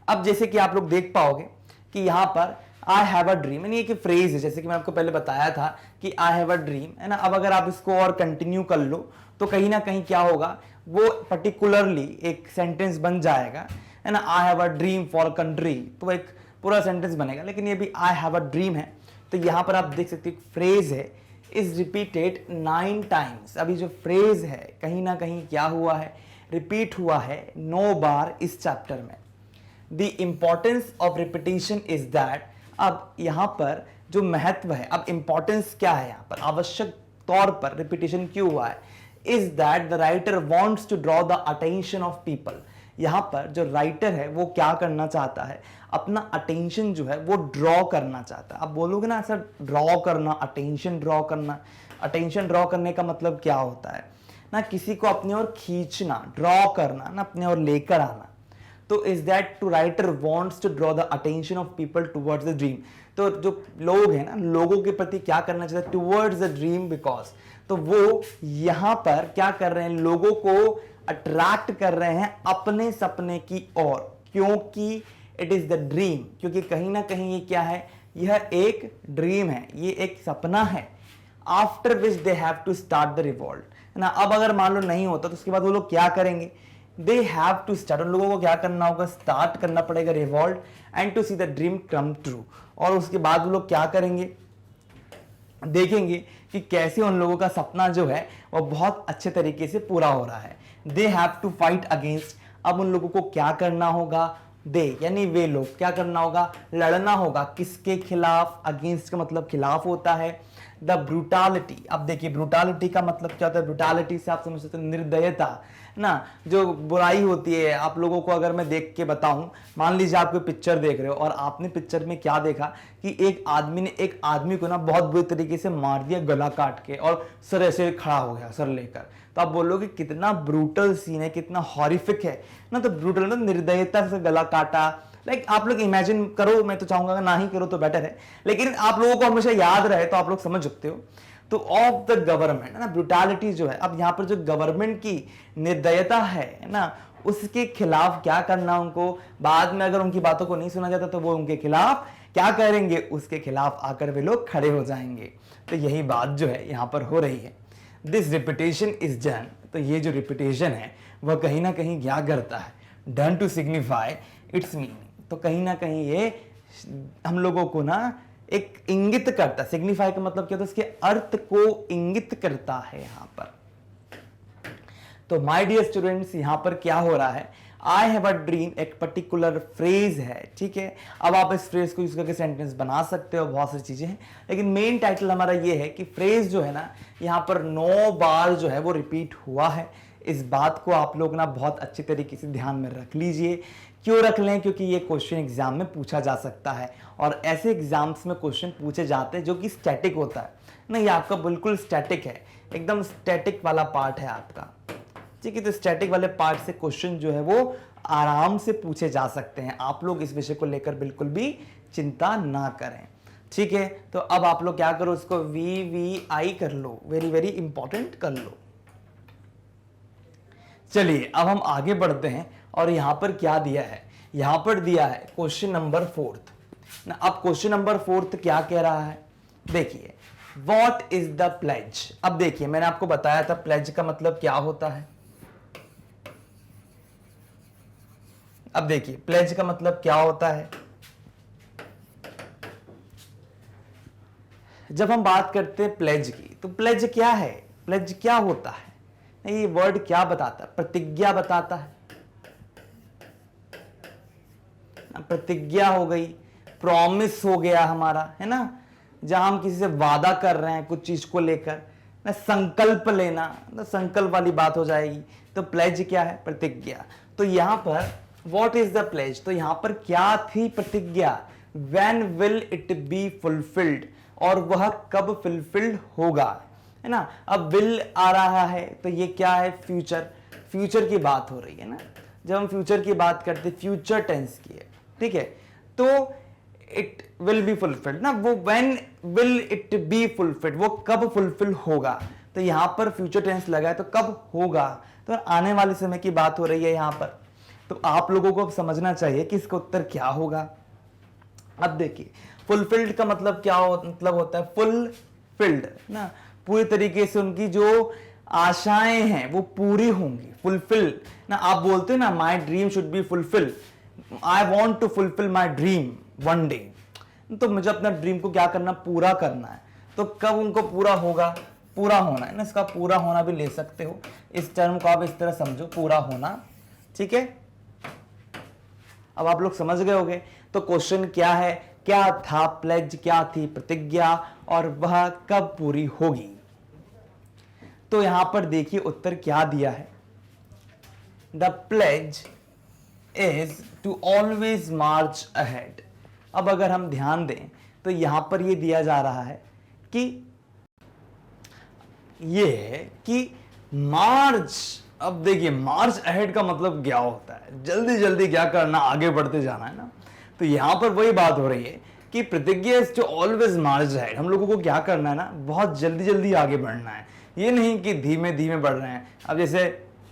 अब जैसे कि आप लोग देख पाओगे कि यहाँ पर आई हैव अ ड्रीम, यानी एक फ्रेज है, जैसे कि मैं आपको पहले बताया था कि आई हैव अ ड्रीम, है ना। अब अगर आप इसको और कंटिन्यू कर लो तो कहीं ना कहीं क्या होगा? वो पर्टिकुलरली एक सेंटेंस बन जाएगा, है ना। I have a dream for country, तो एक पूरा सेंटेंस बनेगा, लेकिन ये भी आई हैव अ ड्रीम है। तो यहाँ पर आप देख सकते हो फ्रेज है इज रिपीटेड 9 टाइम्स। अभी जो फ्रेज है कहीं ना कहीं क्या हुआ है? रिपीट हुआ है 9 बार इस चैप्टर में। The importance of repetition is that, अब यहां पर जो महत्व है, अब इंपॉर्टेंस क्या है यहां पर, आवश्यक तौर पर रिपीटिशन क्यों हुआ है? Is that the writer wants to draw the attention of people. यहां पर जो राइटर है वो क्या करना चाहता है? अपना अटेंशन जो है वो ड्रॉ करना चाहता है। अब बोलोगे ना सर ड्रॉ करना, अटेंशन ड्रॉ करना, अटेंशन ड्रॉ करने का मतलब क्या होता है ना? किसी को अपनी ओर खींचना, ड्रॉ करना ना, अपने ओर लेकर आना। तो is that to writer wants to draw the attention of people towards the dream. तो जो लोग हैं ना, लोगों के प्रति क्या करना चाहते हैं? टूवर्ड्स द ड्रीम, बिकॉज तो वो यहां पर क्या कर रहे हैं? लोगों को अट्रैक्ट कर रहे हैं अपने सपने की ओर, क्योंकि इट इज द ड्रीम, क्योंकि कहीं ना कहीं ये क्या है? यह एक ड्रीम है, ये एक सपना है। After which they have to start the revolt, है ना। अब अगर मान लो नहीं होता तो उसके बाद वो लोग क्या करेंगे? दे हैव टू स्टार्ट, उन लोगों को क्या करना होगा? स्टार्ट करना पड़ेगा revolt and to see the dream come true. और उसके बाद वो लोग क्या करेंगे? देखेंगे कि कैसे उन लोगों का सपना जो है वो बहुत अच्छे तरीके से पूरा हो रहा है। They have to fight against, अब उन लोगों को क्या करना होगा? दे यानी वे लोग क्या करना होगा? लड़ना होगा। किसके खिलाफ? अगेंस्ट का मतलब खिलाफ होता है। द ब्रूटालिटी, अब देखिए ब्रूटालिटी का मतलब क्या होता है? ब्रूटालिटी से आप समझ सकते हो निर्दयता ना, जो बुराई होती है। आप लोगों को अगर मैं देख के बताऊं, मान लीजिए आप कोई पिक्चर देख रहे हो और आपने पिक्चर में क्या देखा कि एक आदमी ने एक आदमी को ना बहुत बुरी तरीके से मार दिया गला काट के, और सर ऐसे खड़ा हो गया सर लेकर, तो आप बोलोगे कितना ब्रूटल सीन है, कितना हॉरिफिक है ना। तो ब्रूटल मतलब निर्दयता से गला काटा। लाइक आप लोग इमेजिन करो, मैं तो चाहूंगा ना ही करो तो बेटर है, लेकिन आप लोगों को हमेशा याद रहे तो आप लोग समझ सकते हो। तो ऑफ द गवर्नमेंट, है ना, ब्रूटालिटी जो है। अब यहाँ पर जो गवर्नमेंट की निर्दयता है ना, उसके खिलाफ क्या करना उनको? बाद में अगर उनकी बातों को नहीं सुना जाता तो वो उनके खिलाफ क्या करेंगे? उसके खिलाफ आकर वे लोग खड़े हो जाएंगे। तो यही बात जो है यहाँ पर हो रही है। दिस रिपीटेशन इज डन, तो ये जो रिपीटेशन है वह कहीं ना कहीं क्या करता है? Done to signify its meaning. तो कहीं ना कहीं ये हम लोगों को ना एक इंगित करता, सिग्निफाई का मतलब क्या होता है? उसके अर्थ को इंगित करता है यहां पर। तो माय डियर स्टूडेंट्स, यहां पर क्या हो रहा है? आई हैव अ ड्रीम एक पर्टिकुलर फ्रेज है, ठीक है। अब आप इस फ्रेज को यूज करके सेंटेंस बना सकते हो, बहुत सारी चीजें हैं, लेकिन मेन टाइटल हमारा ये है कि फ्रेज जो है ना यहां पर 9 बार जो है वो रिपीट हुआ है। इस बात को आप लोग ना बहुत अच्छे तरीके से ध्यान में रख लीजिए क्यों रख लें? क्योंकि ये क्वेश्चन एग्जाम में पूछा जा सकता है और ऐसे एग्जाम्स में क्वेश्चन पूछे जाते हैं जो कि स्टैटिक होता है ना। ये आपका बिल्कुल स्टैटिक है, एकदम स्टैटिक वाला पार्ट है आपका, ठीक है। तो स्टैटिक वाले पार्ट से क्वेश्चन जो है वो आराम से पूछे जा सकते हैं। आप लोग इस विषय को लेकर बिल्कुल भी चिंता ना करें, ठीक है। तो अब आप लोग क्या करो, उसको VVI कर लो, वेरी वेरी इंपॉर्टेंट कर लो। चलिए अब हम आगे बढ़ते हैं और यहां पर क्या दिया है, यहां पर दिया है क्वेश्चन नंबर 4 ना। अब क्वेश्चन नंबर 4 क्या कह रहा है, देखिए, व्हाट इज द प्लेज। अब देखिए मैंने आपको बताया था प्लेज का मतलब क्या होता है। अब देखिए प्लेज का मतलब क्या होता है। जब हम बात करते हैं प्लेज की, तो प्लेज क्या है, प्लेज क्या होता है, ये वर्ड क्या बताता है, प्रतिज्ञा बताता है। प्रतिज्ञा हो गई, प्रॉमिस हो गया हमारा, है ना, जहां हम किसी से वादा कर रहे हैं कुछ चीज को लेकर ना, संकल्प लेना ना, संकल्प वाली बात हो जाएगी। तो प्लेज क्या है, प्रतिज्ञा। तो यहां पर व्हाट इज द प्लेज, तो यहां पर क्या थी प्रतिज्ञा, when will it be fulfilled, और वह कब फुलफिल्ड होगा, है ना। अब विल आ रहा है तो ये क्या है, फ्यूचर, फ्यूचर की बात हो रही है ना। जब हम फ्यूचर की बात करते हैं, फ्यूचर टेंस की है, ठीक है। तो इट विल बी फुलफिल्ड ना, वो when will it be fulfilled, वो कब फुलफिल होगा। तो यहां पर फ्यूचर टेंस लगा है तो कब होगा, तो आने वाले समय की बात हो रही है यहां पर। तो आप लोगों को अब समझना चाहिए कि इसका उत्तर क्या होगा। अब देखिए फुलफिल्ड का मतलब क्या मतलब होता है, फुलफिल्ड ना, पूरी तरीके से उनकी जो आशाएं हैं वो पूरी होंगी, फुलफिल ना। आप बोलते हैं ना, my dream should be fulfil, I want to fulfil my dream one day. तो मुझे अपना ड्रीम को क्या करना, पूरा करना है। तो कब उनको पूरा होगा, पूरा होना है ना, इसका पूरा होना भी ले सकते हो, इस टर्म को आप इस तरह समझो, पूरा होना, ठीक है। अब आप लोग समझ गए होंगे। तो क्वेश्चन क्या है, क्या था प्लेज, क्या थी प्रतिज्ञा, और वह कब पूरी होगी। तो यहां पर देखिए उत्तर क्या दिया है, the pledge is to always march ahead. अब अगर हम ध्यान दें तो यहां पर यह दिया जा रहा है कि मार्च। अब देखिए मार्च अहेड का मतलब क्या होता है, जल्दी जल्दी क्या करना, आगे बढ़ते जाना है ना। तो यहां पर वही बात हो रही है कि प्रतिज्ञा is to always march ahead, हम लोगों को क्या करना है ना, बहुत जल्दी जल्दी आगे बढ़ना है, ये नहीं कि धीमे धीमे बढ़ रहे हैं। अब जैसे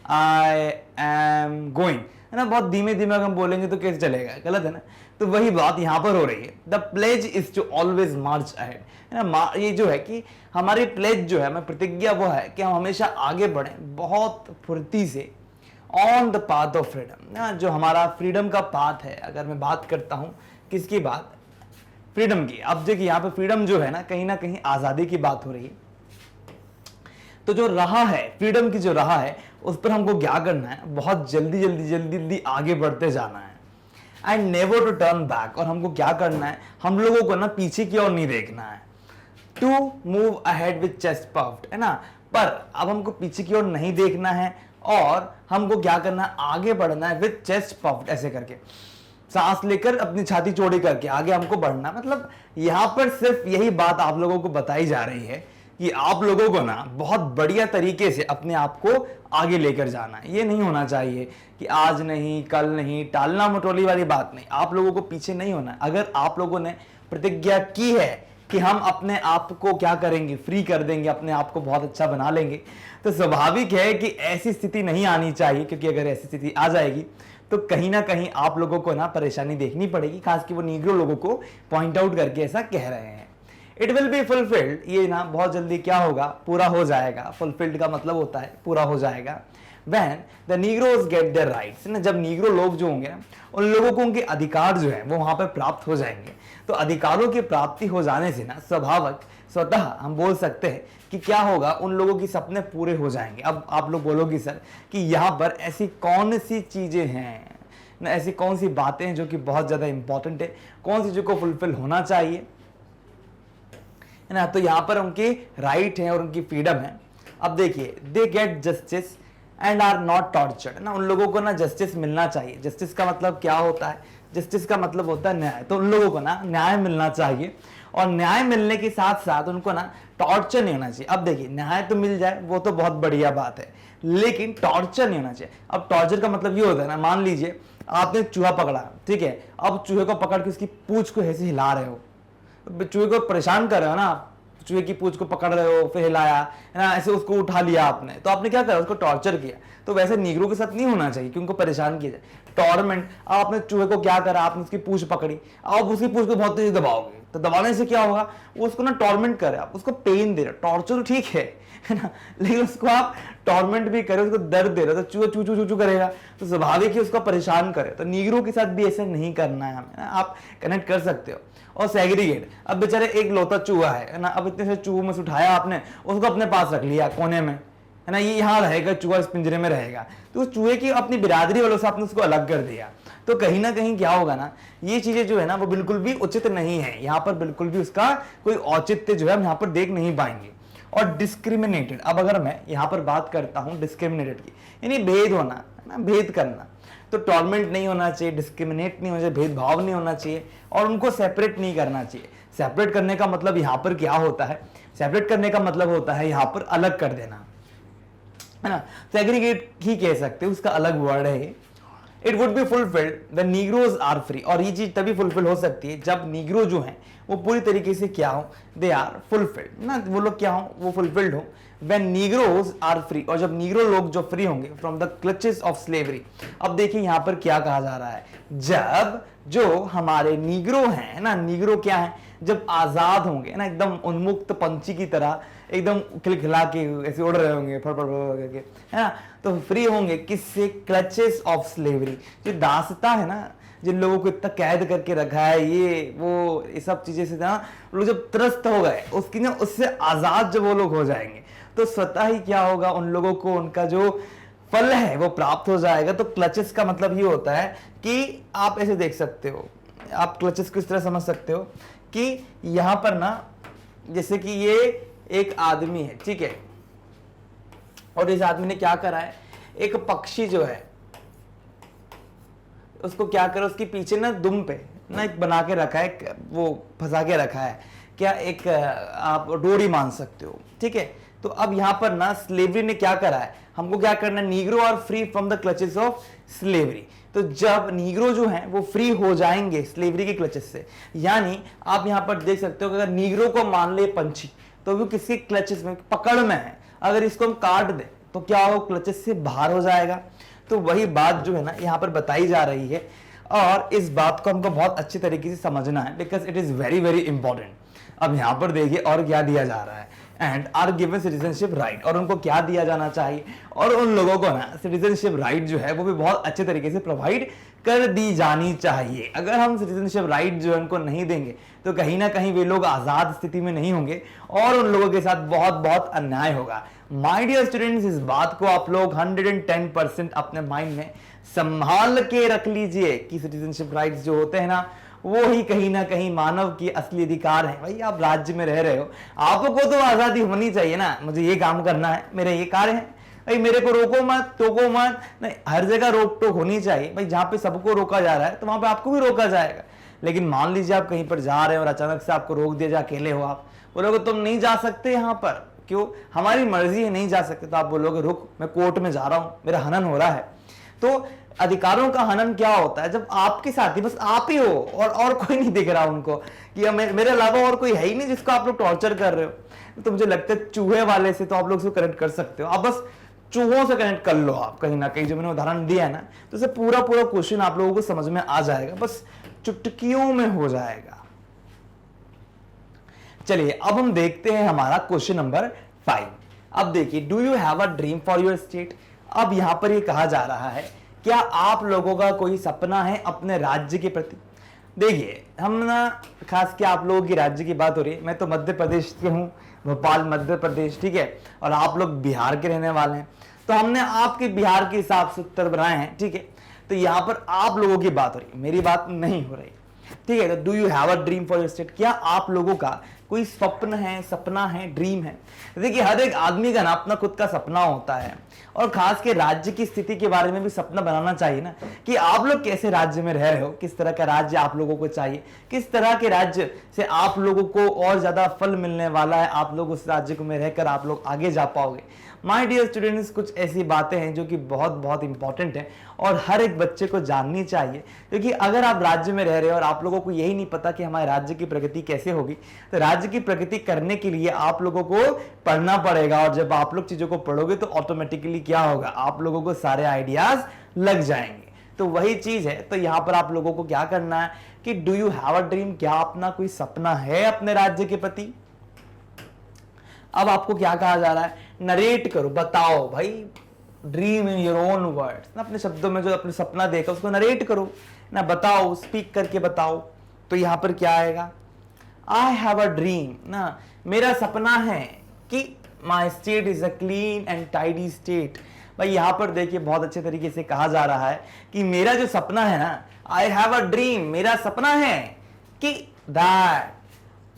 आई एम गोइंग है ना, बहुत धीमे धीमे अगर हम बोलेंगे तो कैसे चलेगा, गलत है ना। तो वही बात यहां पर हो रही है, the pledge is to always march ahead, है ना। ये जो है कि हमारी प्लेज जो है, हमारी प्रतिज्ञा वो है कि हम हमेशा आगे बढ़ें बहुत फुर्ती से, on the path of freedom ना, जो हमारा फ्रीडम का पाथ है। अगर मैं बात करता हूं किसकी बात, फ्रीडम की। अब देखिए यहाँ पे फ्रीडम जो है ना कहीं आजादी की बात हो रही है। तो जो राह है, फ्रीडम की जो राह है, उस पर हमको क्या करना है, बहुत जल्दी जल्दी जल्दी जल्दी आगे बढ़ते जाना है, and never to turn back. और हमको क्या करना है, हम लोगों को ना पीछे की ओर नहीं देखना है, to move ahead with chest puffed, है ना। पर अब हमको पीछे की ओर नहीं देखना है और हमको क्या करना है, आगे बढ़ना है विद चेस्ट पफ्ड, ऐसे करके सांस लेकर अपनी छाती चौड़ी करके आगे हमको बढ़ना। मतलब यहां पर सिर्फ यही बात आप लोगों को बताई जा रही है कि आप लोगों को ना बहुत बढ़िया तरीके से अपने आप को आगे लेकर जाना है। ये नहीं होना चाहिए कि आज नहीं कल नहीं, टालना मटोली वाली बात नहीं। आप लोगों को पीछे नहीं होना है। अगर आप लोगों ने प्रतिज्ञा की है कि हम अपने आप को क्या करेंगे, फ्री कर देंगे, अपने आप को बहुत अच्छा बना लेंगे, तो स्वाभाविक है कि ऐसी स्थिति नहीं आनी चाहिए, क्योंकि अगर ऐसी स्थिति आ जाएगी तो कहीं ना कहीं आप लोगों को ना परेशानी देखनी पड़ेगी। खास कि वो नीग्रो लोगों को पॉइंट आउट करके ऐसा कह रहे हैं। इट विल बी फुलफिल्ड, ये ना बहुत जल्दी क्या होगा, पूरा हो जाएगा। फुलफिल्ड का मतलब होता है पूरा हो जाएगा। When the Negroes get their rights, ना जब नीग्रो लोग जो होंगे ना, उन लोगों को उनके अधिकार जो है वो वहां पर प्राप्त हो जाएंगे। तो अधिकारों की प्राप्ति हो जाने से ना स्वतः हम बोल सकते हैं कि क्या होगा, उन लोगों की सपने पूरे हो जाएंगे। अब आप लोग बोलोगे सर कि यहाँ पर ऐसी कौन सी चीजें हैं ना, ऐसी कौन सी बातें हैं जो कि बहुत ज्यादा इंपॉर्टेंट है, कौन सी चीजों को फुलफिल होना चाहिए, है ना। तो यहाँ पर उनके राइट है और उनकी फ्रीडम है। अब देखिए, they get justice and are not tortured ना, उन लोगों को ना जस्टिस मिलना चाहिए। जस्टिस का मतलब क्या होता है? जस्टिस का मतलब होता है न्याय। तो उन लोगों को ना न्याय मिलना चाहिए, और न्याय मिलने के साथ साथ उनको ना टॉर्चर नहीं होना चाहिए। अब देखिए, न्याय तो मिल जाए वो तो बहुत बढ़िया बात है, लेकिन टॉर्चर नहीं होना चाहिए। अब टॉर्चर का मतलब ये होता है ना, मान लीजिए आपने चूहा पकड़ा, ठीक है, अब चूहे को पकड़ के उसकी पूंछ को ऐसे हिला रहे हो, चूहे को परेशान कर रहे हो ना आप, चूहे की पूंछ को पकड़ रहे हो, फिर हिलाया है ना, ऐसे उसको उठा लिया आपने, तो आपने क्या करा? उसको टॉर्चर किया। तो वैसे नीग्रो के साथ नहीं होना चाहिए कि उनको परेशान किया जाए, टॉर्मेंट। आपने चूहे को क्या करा? आपने उसकी पूंछ पकड़ी, आप उसकी पूंछ को बहुत तेज दबाओगे, तो दबाने से क्या होगा? वो उसको ना टॉर्मेंट करे, आप उसको पेन दे रहे हो। टॉर्चर तो ठीक है ना, लेकिन उसको आप टॉर्मेंट भी करे, उसको दर्द दे रहे हो, तो चूहा चू चू चू चू करेगा, तो स्वाभाविक है उसको परेशान करे। तो नीग्रो के साथ भी ऐसे नहीं करना है हमें, आप कनेक्ट कर सकते हो। और सेग्रीगेट, अब बेचारे एक लौता चूहा है ना, अब इतने से चूहों में से उठाया आपने, उसको अपने पास रख लिया कोने में, है ना, ये यहाँ रहेगा, चूहा इस पिंजरे में रहेगा, तो उस चूहे की अपनी बिरादरी वालों से आपने उसको अलग कर दिया। तो कहीं ना कहीं क्या होगा ना, ये चीजें जो है ना वो बिल्कुल भी उचित नहीं है, यहाँ पर बिल्कुल भी उसका कोई औचित्य जो है हम यहाँ पर देख नहीं पाएंगे। और डिस्क्रिमिनेटेड, अब अगर मैं यहाँ पर बात करता हूँ डिस्क्रिमिनेटेड की, यानी भेद होना, है ना, भेद करना, तो टॉर्मेंट नहीं होना चाहिए, डिस्क्रिमिनेट नहीं होना चाहिए, भेदभाव नहीं होना चाहिए, और उनको सेपरेट नहीं करना चाहिए। सेपरेट करने का मतलब यहाँ पर क्या होता है? सेपरेट करने का मतलब होता है यहाँ पर अलग कर देना, है ना, सेग्रीगेट ही कह सकते हैं, उसका अलग वर्ड है। It would be fulfilled when Negroes are free, और ये चीज तभी फुलफिल हो सकती है जब नीग्रो जो हैं वो पूरी तरीके से क्या हो? दे आर फुलफिल्ड ना, वो लोग क्या हो? वो फुलफिल्ड हो। व्हेन नीग्रोज आर फ्री, और जब नीग्रो लोग जो फ्री होंगे from the clutches of slavery. अब देखिए यहाँ पर क्या कहा जा रहा है, जब जो हमारे नीग्रो हैं ना, नीग्रो क्या है? जब आजाद होंगे ना, एकदम उन्मुक्त पंछी की तरह एकदम खिलखिला के ऐसे उड़ रहे होंगे, फड़ फड़ करके, है ना, तो फ्री होंगे किससे? क्लचेस ऑफ स्लेवरी, जो दासता है ना, जिन लोगों को इतना कैद करके रखा है, ये वो ये सब चीजें से ना, लोग जब त्रस्त हो गए उसकी ना, उससे आजाद जब वो लोग हो जाएंगे, तो स्वतः ही क्या होगा? उन लोगों को उनका जो फल है वो प्राप्त हो जाएगा। तो क्लचेस का मतलब ये होता है कि आप ऐसे देख सकते हो, आप क्लचेस को इस तरह समझ सकते हो कि यहां पर ना, जैसे कि ये एक आदमी है, ठीक है, और इस आदमी ने क्या करा है? एक पक्षी जो है उसको क्या करा? उसके पीछे ना दुम पे ना एक बना के रखा है, वो फंसा के रखा है, क्या एक आप डोरी मान सकते हो, ठीक है। तो अब यहां पर ना स्लेवरी ने क्या करा है? हमको क्या करना है? Negro are free from the clutches of slavery. तो जब नीग्रो जो हैं वो फ्री हो जाएंगे स्लेवरी के क्लचेस से, यानी आप यहां पर देख सकते हो कि अगर नीग्रो को मान ले पंछी, तो वो किसके क्लचेस में? पकड़ में है। अगर इसको हम काट दें तो क्या हो? क्लचेस से बाहर हो जाएगा। तो वही बात जो है ना यहाँ पर बताई जा रही है, और इस बात को हमको बहुत अच्छे तरीके से समझना है, because it is very very important. अब यहाँ पर देखिए और क्या दिया जा रहा है, and are given citizenship right, और उनको क्या दिया जाना चाहिए, और उन लोगों को ना सिटीजनशिप राइट जो है वो भी बहुत अच्छे तरीके से प्रोवाइड कर दी जानी चाहिए। अगर हम सिटीजनशिप राइट जो है उनको नहीं देंगे तो कहीं ना कहीं वे लोग आजाद स्थिति में नहीं होंगे, और उन लोगों के साथ बहुत बहुत अन्याय होगा। माय डियर स्टूडेंट्स, इस बात को आप लोग 110% अपने माइंड में संभाल के रख लीजिए कि सिटीजनशिप राइट्स जो होते हैं ना, वो ही कहीं ना कहीं मानव की असली अधिकार है। भाई आप राज्य में रह रहे हो, आपको तो आजादी होनी चाहिए ना, मुझे ये काम करना है, मेरे ये कार्य है, भाई मेरे को रोको मत, टोको मत, नहीं, हर जगह रोक टोक होनी चाहिए। भाई जहां पे सबको रोका जा रहा है तो वहां पे आपको भी रोका जाएगा। लेकिन मान लीजिए आप कहीं पर जा रहे हो और अचानक से आपको रोक दिया जाए, अकेले हो आप, बोलोगे तुम नहीं जा सकते यहाँ पर, क्यों? हमारी मर्जी है, नहीं जा सकते। तो आप बोलोगे रुक, मैं कोर्ट में जा रहा हूं, मेरा हनन हो रहा है। तो अधिकारों का हनन क्या होता है? जब आपके साथ ही बस आप ही हो और कोई नहीं दिख रहा उनको, कि मेरे अलावा और कोई है ही नहीं जिसको आप लोग टॉर्चर कर रहे हो। तो मुझे लगता है चूहे वाले से तो आप लोग उसको कनेक्ट कर सकते हो, आप बस चूहों से कनेक्ट कर लो आप कहीं ना कहीं, जो मैंने उदाहरण दिया है ना, तो इसे पूरा पूरा क्वेश्चन आप लोगों को समझ में आ जाएगा, बस चुटकियों में हो जाएगा। चलिए अब हम देखते हैं हमारा क्वेश्चन नंबर 5। अब देखिए, do you have a dream for your state. अब यहां पर ये कहा जा रहा है, क्या आप लोगों का कोई सपना है अपने राज्य के प्रति? देखिए हम ना, खास क्या आप लोगों की राज्य की बात हो रही है, मैं तो मध्य प्रदेश के हूँ, भोपाल मध्य प्रदेश, ठीक है, और आप लोग बिहार के रहने वाले हैं, तो हमने आपके बिहार के हिसाब से उत्तर बनाए हैं, ठीक है। तो यहाँ पर आप लोगों की बात हो रही है, मेरी बात नहीं हो रही। ठीक है। तो do you have a dream for your state, क्या आप लोगों का कोई स्वप्न है, सपना है, ड्रीम है? देखिए हर एक आदमी का ना अपना खुद का सपना होता है, और खास के राज्य की स्थिति के बारे में भी सपना बनाना चाहिए ना, कि आप लोग कैसे राज्य में रह रहे हो, किस तरह का राज्य आप लोगों को चाहिए, किस तरह के राज्य से आप लोगों को और ज्यादा फल मिलने वाला है, आप लोग उस राज्य में रहकर आप लोग आगे जा पाओगे। माय डियर स्टूडेंट्स, कुछ ऐसी बातें हैं जो कि बहुत बहुत इंपॉर्टेंट है और हर एक बच्चे को जाननी चाहिए, क्योंकि अगर आप राज्य में रह रहे हो और आप लोगों को यही नहीं पता कि हमारे राज्य की प्रगति कैसे होगी, तो राज्य की प्रगति करने के लिए आप लोगों को पढ़ना पड़ेगा, और जब आप लोग चीजों को पढ़ोगे तो ऑटोमेटिकली क्या होगा, आप लोगों को सारे आइडियाज लग जाएंगे। तो वही चीज है। तो यहां पर आप लोगों को क्या करना है कि do you have a dream, क्या अपना कोई सपना है अपने राज्य के प्रति? अब आपको क्या कहा जा रहा है, नरेट करो, बताओ भाई, dream in your own words ना, अपने शब्दों में जो अपने सपना देखा उसको नरेट करो ना, बताओ, स्पीक करके बताओ। तो यहां पर क्या आएगा, आई हैव अ ड्रीम ना, मेरा सपना है कि my state is a clean and tidy state. भाई यहां पर देखिए बहुत अच्छे तरीके से कहा जा रहा है कि मेरा जो सपना है ना, आई हैव अ ड्रीम, मेरा सपना है कि that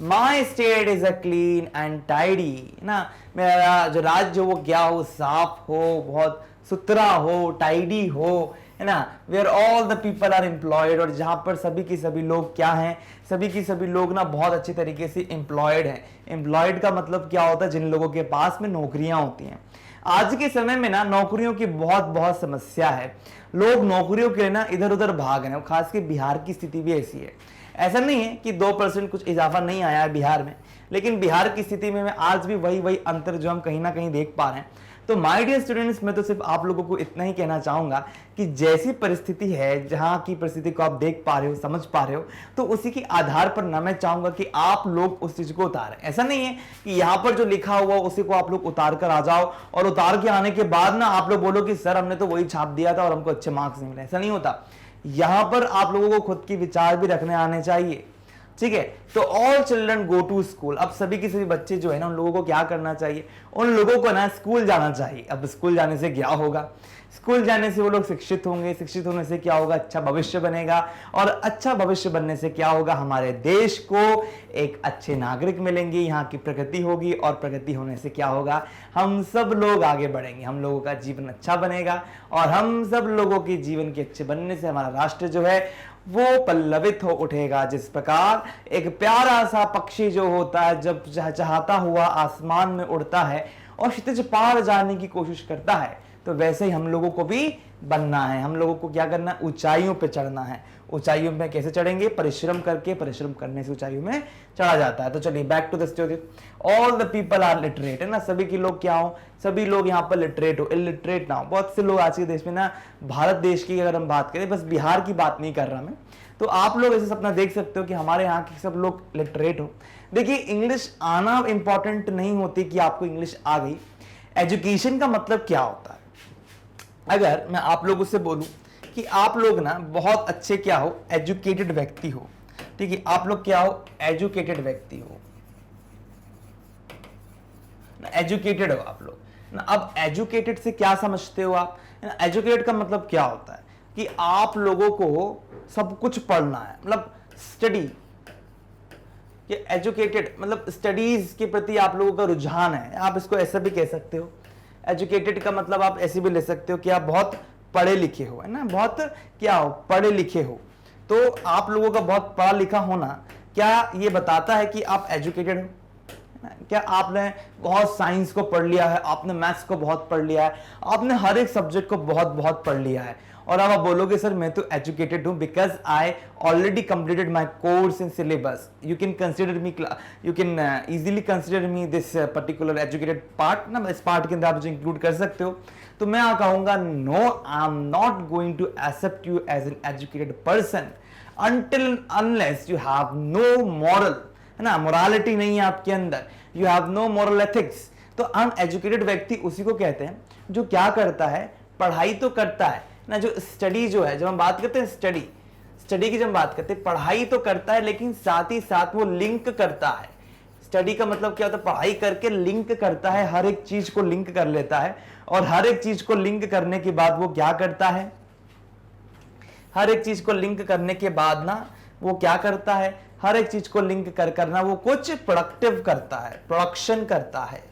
my state is a clean and tidy ना, मेरा जो राज्य वो क्या हो, साफ हो, बहुत सुथरा हो, टाइडी हो, है ना, where all the people are employed, और जहां पर सभी की सभी लोग क्या हैं, सभी की सभी लोग ना बहुत अच्छे तरीके से एम्प्लॉयड हैं। एम्प्लॉयड का मतलब क्या होता है, जिन लोगों के पास में नौकरियां होती हैं। आज के समय में ना नौकरियों की बहुत बहुत समस्या है, लोग नौकरियों के लिए ना इधर उधर भाग रहे हैं, खास के बिहार की स्थिति भी ऐसी है। ऐसा नहीं है कि 2% कुछ इजाफा नहीं आया है बिहार में, लेकिन बिहार की स्थिति में आज भी वही अंतर जो हम कहीं ना कहीं देख पा रहे हैं। तो माय डियर स्टूडेंट्स, मैं तो सिर्फ आप लोगों को इतना ही कहना चाहूंगा कि जैसी परिस्थिति है, जहां की परिस्थिति को आप देख पा रहे हो, समझ पा रहे हो, तो उसी के आधार पर ना मैं चाहूंगा कि आप लोग उस चीज को उतारें। ऐसा नहीं है कि यहां पर जो लिखा हुआ उसी को आप लोग उतार कर आ जाओ, और उतार के आने के बाद ना आप लोग बोलो कि सर हमने तो वही छाप दिया था और हमको अच्छे मार्क्स नहीं मिले। ऐसा नहीं होता, यहां पर आप लोगों को खुद की विचार भी रखने आने चाहिए। ठीक है। तो all children go to school, अब सभी के सभी बच्चे जो है ना, उन लोगों को क्या करना चाहिए, उन लोगों को ना स्कूल जाना चाहिए। अब स्कूल जाने से क्या होगा, स्कूल जाने से वो लोग शिक्षित होंगे, शिक्षित होने से क्या होगा, अच्छा भविष्य बनेगा, और अच्छा भविष्य बनने से क्या होगा, हमारे देश को एक अच्छे नागरिक मिलेंगे, यहाँ की प्रगति होगी, और प्रगति होने से क्या होगा, हम सब लोग आगे बढ़ेंगे, हम लोगों का जीवन अच्छा बनेगा, और हम सब लोगों के जीवन के अच्छे बनने से हमारा राष्ट्र जो है वो पल्लवित हो उठेगा। जिस प्रकार एक प्यारा सा पक्षी जो होता है जब चाहता हुआ आसमान में उड़ता है और क्षितिज पार जाने की कोशिश करता है, तो वैसे ही हम लोगों को भी बनना है। हम लोगों को क्या करना है, ऊंचाइयों पे चढ़ना है। ऊंचाइयों में कैसे चढ़ेंगे, परिश्रम करके, परिश्रम करने से ऊंचाइयों में चढ़ा जाता है। तो चलिए back to the story. All the people are literate, है ना, सभी के लोग क्या हो, सभी लोग यहाँ पर लिटरेट हो, इलिटरेट ना हो। बहुत से लोग आज के देश में ना, भारत देश की अगर हम बात करें, बस बिहार की बात नहीं कर रहा मैं, तो आप लोग ऐसे सपना देख सकते हो कि हमारे यहाँ के सब लोग लिटरेट हो। देखिए इंग्लिश आना इंपॉर्टेंट नहीं होती कि आपको इंग्लिश आ गई। एजुकेशन का मतलब क्या होता है, अगर मैं आप लोगों से बोलूं कि आप लोग ना बहुत अच्छे क्या हो, एजुकेटेड व्यक्ति हो, ठीक है, आप लोग क्या हो, एजुकेटेड व्यक्ति हो, एजुकेटेड हो आप लोग ना। अब एजुकेटेड से क्या समझते हो आप, एजुकेटेड का मतलब क्या होता है कि आप लोगों को सब कुछ पढ़ना है, मतलब स्टडी। ये एजुकेटेड मतलब स्टडीज के प्रति आप लोगों का रुझान है, आप इसको ऐसा भी कह सकते हो। एजुकेटेड का मतलब आप ऐसे भी ले सकते हो कि आप बहुत पढ़े लिखे हो, है ना, बहुत क्या हो, पढ़े लिखे हो। तो आप लोगों का बहुत पढ़ा लिखा होना क्या ये बताता है कि आप एजुकेटेड हो? क्या आपने बहुत साइंस को पढ़ लिया है, आपने मैथ्स को बहुत पढ़ लिया है, आपने हर एक सब्जेक्ट को बहुत बहुत पढ़ लिया है, और अब आप बोलोगे सर मैं तो एजुकेटेड हूं because I already completed my course in syllabus, you can consider me, you can easily consider me this particular educated part ना, इस पार्ट के अंदर आप मुझे इंक्लूड कर सकते हो। तो मैं कहूंगा no, I am not going to accept you as an educated person until unless you have no moral, है ना, मोरालिटी नहीं है आपके अंदर, you have no moral ethics। तो अनएजुकेटेड व्यक्ति उसी को कहते हैं जो क्या करता है, पढ़ाई तो करता है ना, जो स्टडी जो है, जब हम बात करते हैं स्टडी की जब हम बात करते हैं, पढ़ाई तो करता है लेकिन साथ ही साथ वो लिंक करता है। स्टडी का मतलब क्या होता है, पढ़ाई करके लिंक करता है, हर एक चीज को लिंक कर लेता है, और हर एक चीज को लिंक करने के बाद वो क्या करता है, हर एक चीज को लिंक करने के बाद ना वो क्या करता है, हर एक चीज को लिंक कर करना वो कुछ प्रोडक्टिव करता है, प्रोडक्शन करता है।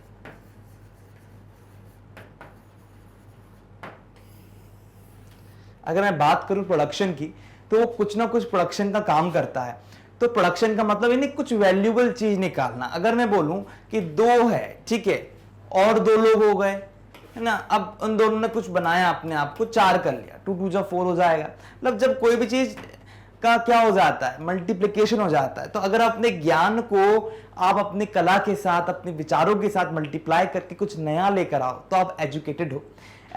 अगर मैं बात करूं प्रोडक्शन की, तो वो कुछ ना कुछ प्रोडक्शन का काम करता है। तो प्रोडक्शन का मतलब इन्हें कुछ वैल्यूएबल चीज निकालना। अगर मैं बोलूं कि 2 है, ठीक है, और 2 लोग हो गए, है ना, अब उन दोनों ने कुछ बनाया, अपने आप को 4 कर लिया, 2 2 जा 4 हो जाएगा। मतलब जब कोई भी चीज का क्या हो जाता है, मल्टीप्लिकेशन हो जाता है। तो अगर अपने ज्ञान को आप अपनी कला के साथ, अपने विचारों के साथ मल्टीप्लाई करके कुछ नया लेकर आओ, तो आप एजुकेटेड हो।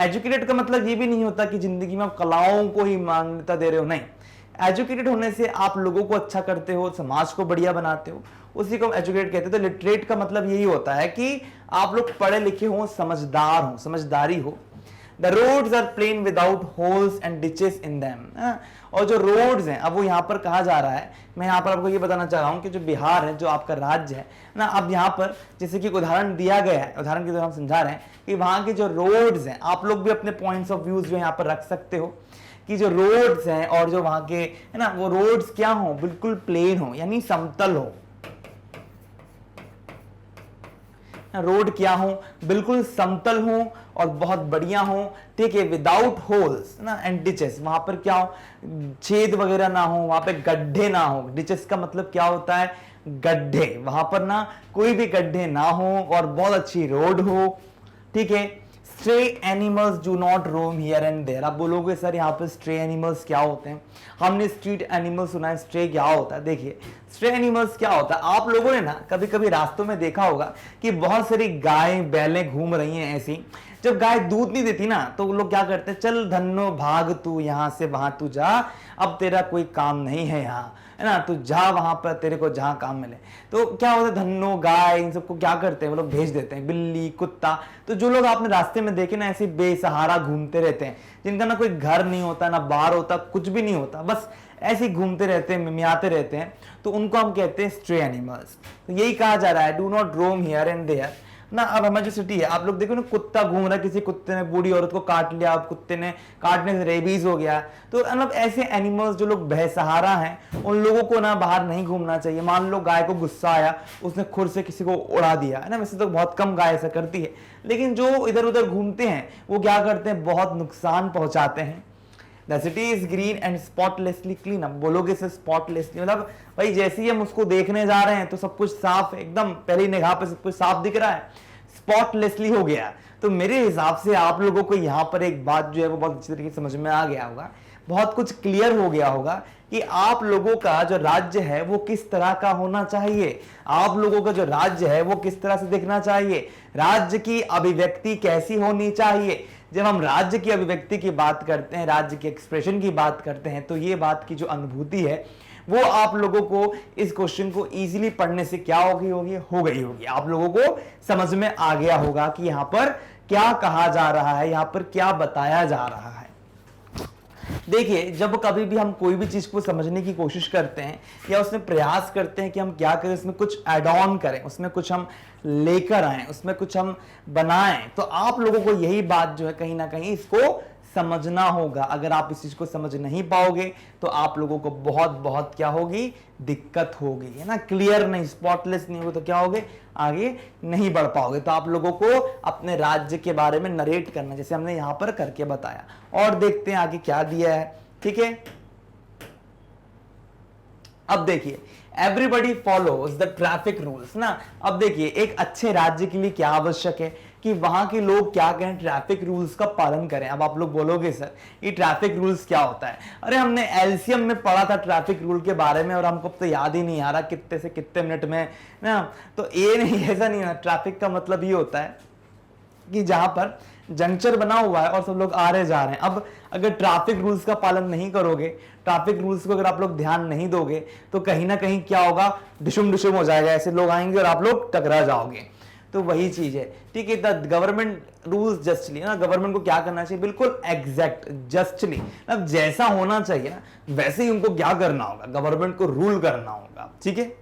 एजुकेटेड का मतलब ये भी नहीं होता कि जिंदगी में आप कलाओं को ही मान्यता दे रहे हो, नहीं। एजुकेटेड होने से आप लोगों को अच्छा करते हो, समाज को बढ़िया बनाते हो, उसी को हम एजुकेटेड कहते हैं। तो लिटरेट का मतलब यही होता है कि आप लोग पढ़े लिखे हो, समझदार हो, समझदारी हो। The roads are plain without holes and ditches in them। और जो रोड्स हैं, अब वो यहाँ पर कहा जा रहा है, मैं यहाँ पर आपको ये बताना चाह रहा हूँ कि जो बिहार है, जो आपका राज्य है ना, अब यहाँ पर जैसे कि उदाहरण दिया गया है, उदाहरण के द्वारा हम समझा रहे हैं कि वहाँ के जो रोड्स हैं, आप लोग भी अपने पॉइंट्स ऑफ व्यूज जो यहाँ पर रख सकते हो कि जो रोड्स हैं और जो वहाँ के है ना, वो रोड्स क्या हो, बिल्कुल प्लेन हो, यानी समतल हो। रोड क्या हो, बिल्कुल समतल हो और बहुत बढ़िया हो, ठीक है, विदाउट होल्स ना एंड डिचेस। वहां पर क्या हो, छेद वगैरह ना हो, वहां पे गड्ढे ना हो। डिचेस का मतलब क्या होता है, गड्ढे। वहां पर ना कोई भी गड्ढे ना हो और बहुत अच्छी रोड हो, ठीक है। Stray animals do not roam here and there. आप बोलोगे सर यहाँ पे स्ट्रे एनिमल्स क्या होते हैं, हमने स्ट्रीट एनिमल सुना है, स्ट्रे क्या होता है। देखिए स्ट्रे एनिमल्स क्या होता है, आप लोगों ने ना कभी कभी रास्तों में देखा होगा कि बहुत सारी गाय बैलें घूम रही हैं ऐसी। जब गाय दूध नहीं देती ना, तो लोग क्या करते हैं, चल धन्नो भाग तू यहाँ से वहां तू जा, अब तेरा कोई काम नहीं है यहाँ, है ना, तू जा वहां पर, तेरे को जहां काम मिले। तो क्या होता है, धन्नो गाय इन सबको क्या करते हैं, वो लोग भेज देते हैं, बिल्ली कुत्ता। तो जो लोग आपने रास्ते में देखे ना, ऐसे बेसहारा घूमते रहते हैं, जिनका ना कोई घर नहीं होता, ना बाहर होता, कुछ भी नहीं होता, बस ऐसे घूमते रहते हैं, मिमियाते रहते हैं, तो उनको हम कहते हैं स्ट्रे एनिमल्स। तो यही कहा जा रहा है, do not roam here and there ना। अब हमारी जो सिटी है, आप लोग देखो ना, कुत्ता घूम रहा है, किसी कुत्ते ने बूढ़ी औरत को काट लिया, अब कुत्ते ने काटने से रेबीज हो गया। तो मतलब ऐसे एनिमल्स जो लोग बेसहारा हैं, उन लोगों को ना बाहर नहीं घूमना चाहिए। मान लो गाय को गुस्सा आया, उसने खुर से किसी को उड़ा दिया, है ना, वैसे तो बहुत कम गाय ऐसा करती है, लेकिन जो इधर उधर घूमते हैं वो क्या करते हैं, बहुत नुकसान पहुंचाते हैं। The city is green and spotlessly clean। अब बोलोगे सर स्पॉटलेसली मतलब भाई जैसे ही हम उसको देखने जा रहे हैं तो सब कुछ साफ, एकदम पहली निगाह पे सब कुछ साफ दिख रहा है, स्पॉटलेसली हो गया। तो मेरे हिसाब से आप लोगों को यहाँ पर एक बात जो है वो बहुत अच्छी तरीके से समझ में आ गया होगा, बहुत कुछ क्लियर हो गया होगा कि आप लोगों का जो राज्य है वो किस तरह का होना चाहिए, आप लोगों का जो राज्य है वो किस तरह से दिखना चाहिए, राज्य की अभिव्यक्ति कैसी होनी चाहिए। जब हम राज्य की अभिव्यक्ति की बात करते हैं, राज्य की एक्सप्रेशन की बात करते हैं, तो ये बात की जो अनुभूति है वो आप लोगों को इस क्वेश्चन को इजीली पढ़ने से क्या हो गई होगी। आप लोगों को समझ में आ गया होगा कि यहां पर क्या कहा जा रहा है, यहां पर क्या बताया जा रहा है। देखिए जब कभी भी हम कोई भी चीज को समझने की कोशिश करते हैं या उसमें प्रयास करते हैं कि हम क्या करें, उसमें कुछ ऐड ऑन करें, उसमें कुछ हम लेकर आए, उसमें कुछ हम बनाएं, तो आप लोगों को यही बात जो है कहीं ना कहीं इसको समझना होगा। अगर आप इस चीज को समझ नहीं पाओगे तो आप लोगों को बहुत बहुत क्या होगी, दिक्कत होगी, है ना। क्लियर नहीं, स्पॉटलेस नहीं होगा तो क्या होगे, आगे नहीं बढ़ पाओगे। तो आप लोगों को अपने राज्य के बारे में नरेट करना, जैसे हमने यहां पर करके बताया। और देखते हैं आगे क्या दिया है, ठीक है। अब देखिए everybody follows the traffic rules ना। अब देखिए एक अच्छे राज्य के लिए क्या आवश्यक है कि वहां के लोग क्या करें, ट्रैफिक रूल्स का पालन करें। अब आप लोग बोलोगे सर ये ट्रैफिक रूल्स क्या होता है, अरे हमने एलसीएम में पढ़ा था ट्रैफिक रूल के बारे में और हमको तो याद ही नहीं आ रहा कितने से कितने मिनट में ना। तो ये नहीं, ऐसा नहीं है। ट्रैफिक का मतलब ये होता है कि जहां पर जंक्शन बना हुआ है और सब लोग आ रहे जा रहे हैं। अब अगर ट्रैफिक रूल्स का पालन नहीं करोगे, ट्रैफिक रूल्स को अगर आप लोग ध्यान नहीं दोगे, तो कहीं ना कहीं क्या होगा, डिशुम डिशुम हो जाएगा, ऐसे लोग आएंगे और आप लोग टकरा जाओगे। तो वही चीज है, ठीक है। द गवर्नमेंट रूल्स जस्टली ना, गवर्नमेंट को क्या करना चाहिए, बिल्कुल एग्जैक्ट जस्टली, मतलब जैसा होना चाहिए ना वैसे ही उनको क्या करना होगा, गवर्नमेंट को रूल करना होगा, ठीक है।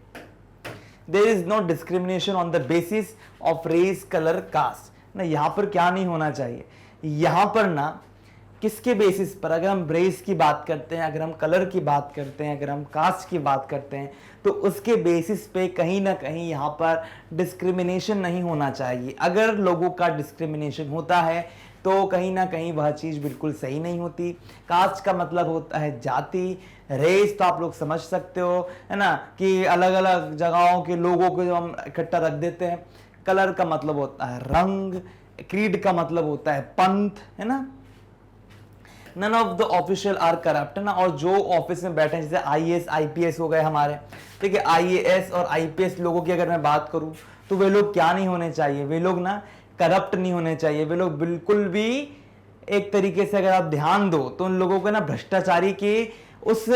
There is no discrimination on the basis of race, colour, caste ना। यहां पर क्या नहीं होना चाहिए, यहां पर ना किसके बेसिस पर, अगर हम रेस की बात करते हैं, अगर हम कलर की बात करते हैं, अगर हम कास्ट की बात करते हैं, तो उसके बेसिस पे कहीं ना कहीं यहाँ पर डिस्क्रिमिनेशन नहीं होना चाहिए। अगर लोगों का डिस्क्रिमिनेशन होता है तो कहीं ना कहीं वह चीज़ बिल्कुल सही नहीं होती। कास्ट का मतलब होता है जाति, रेस तो आप लोग समझ सकते हो, है ना, कि अलग अलग जगहों के लोगों को जब हम इकट्ठा रख देते हैं। कलर का मतलब होता है रंग, क्रीड का मतलब होता है पंथ, है ना। None of the official are corrupt, है ना। और जो ऑफिस में बैठे हैं, जैसे आईएएस आईपीएस हो गए हमारे, ठीक है, आईएएस और आईपीएस लोगों की अगर मैं बात करूं तो वे लोग क्या नहीं होने चाहिए, वे लोग ना करप्ट नहीं होने चाहिए। वे लोग बिल्कुल भी, एक तरीके से अगर आप ध्यान दो तो उन लोगों को ना भ्रष्टाचारी के उस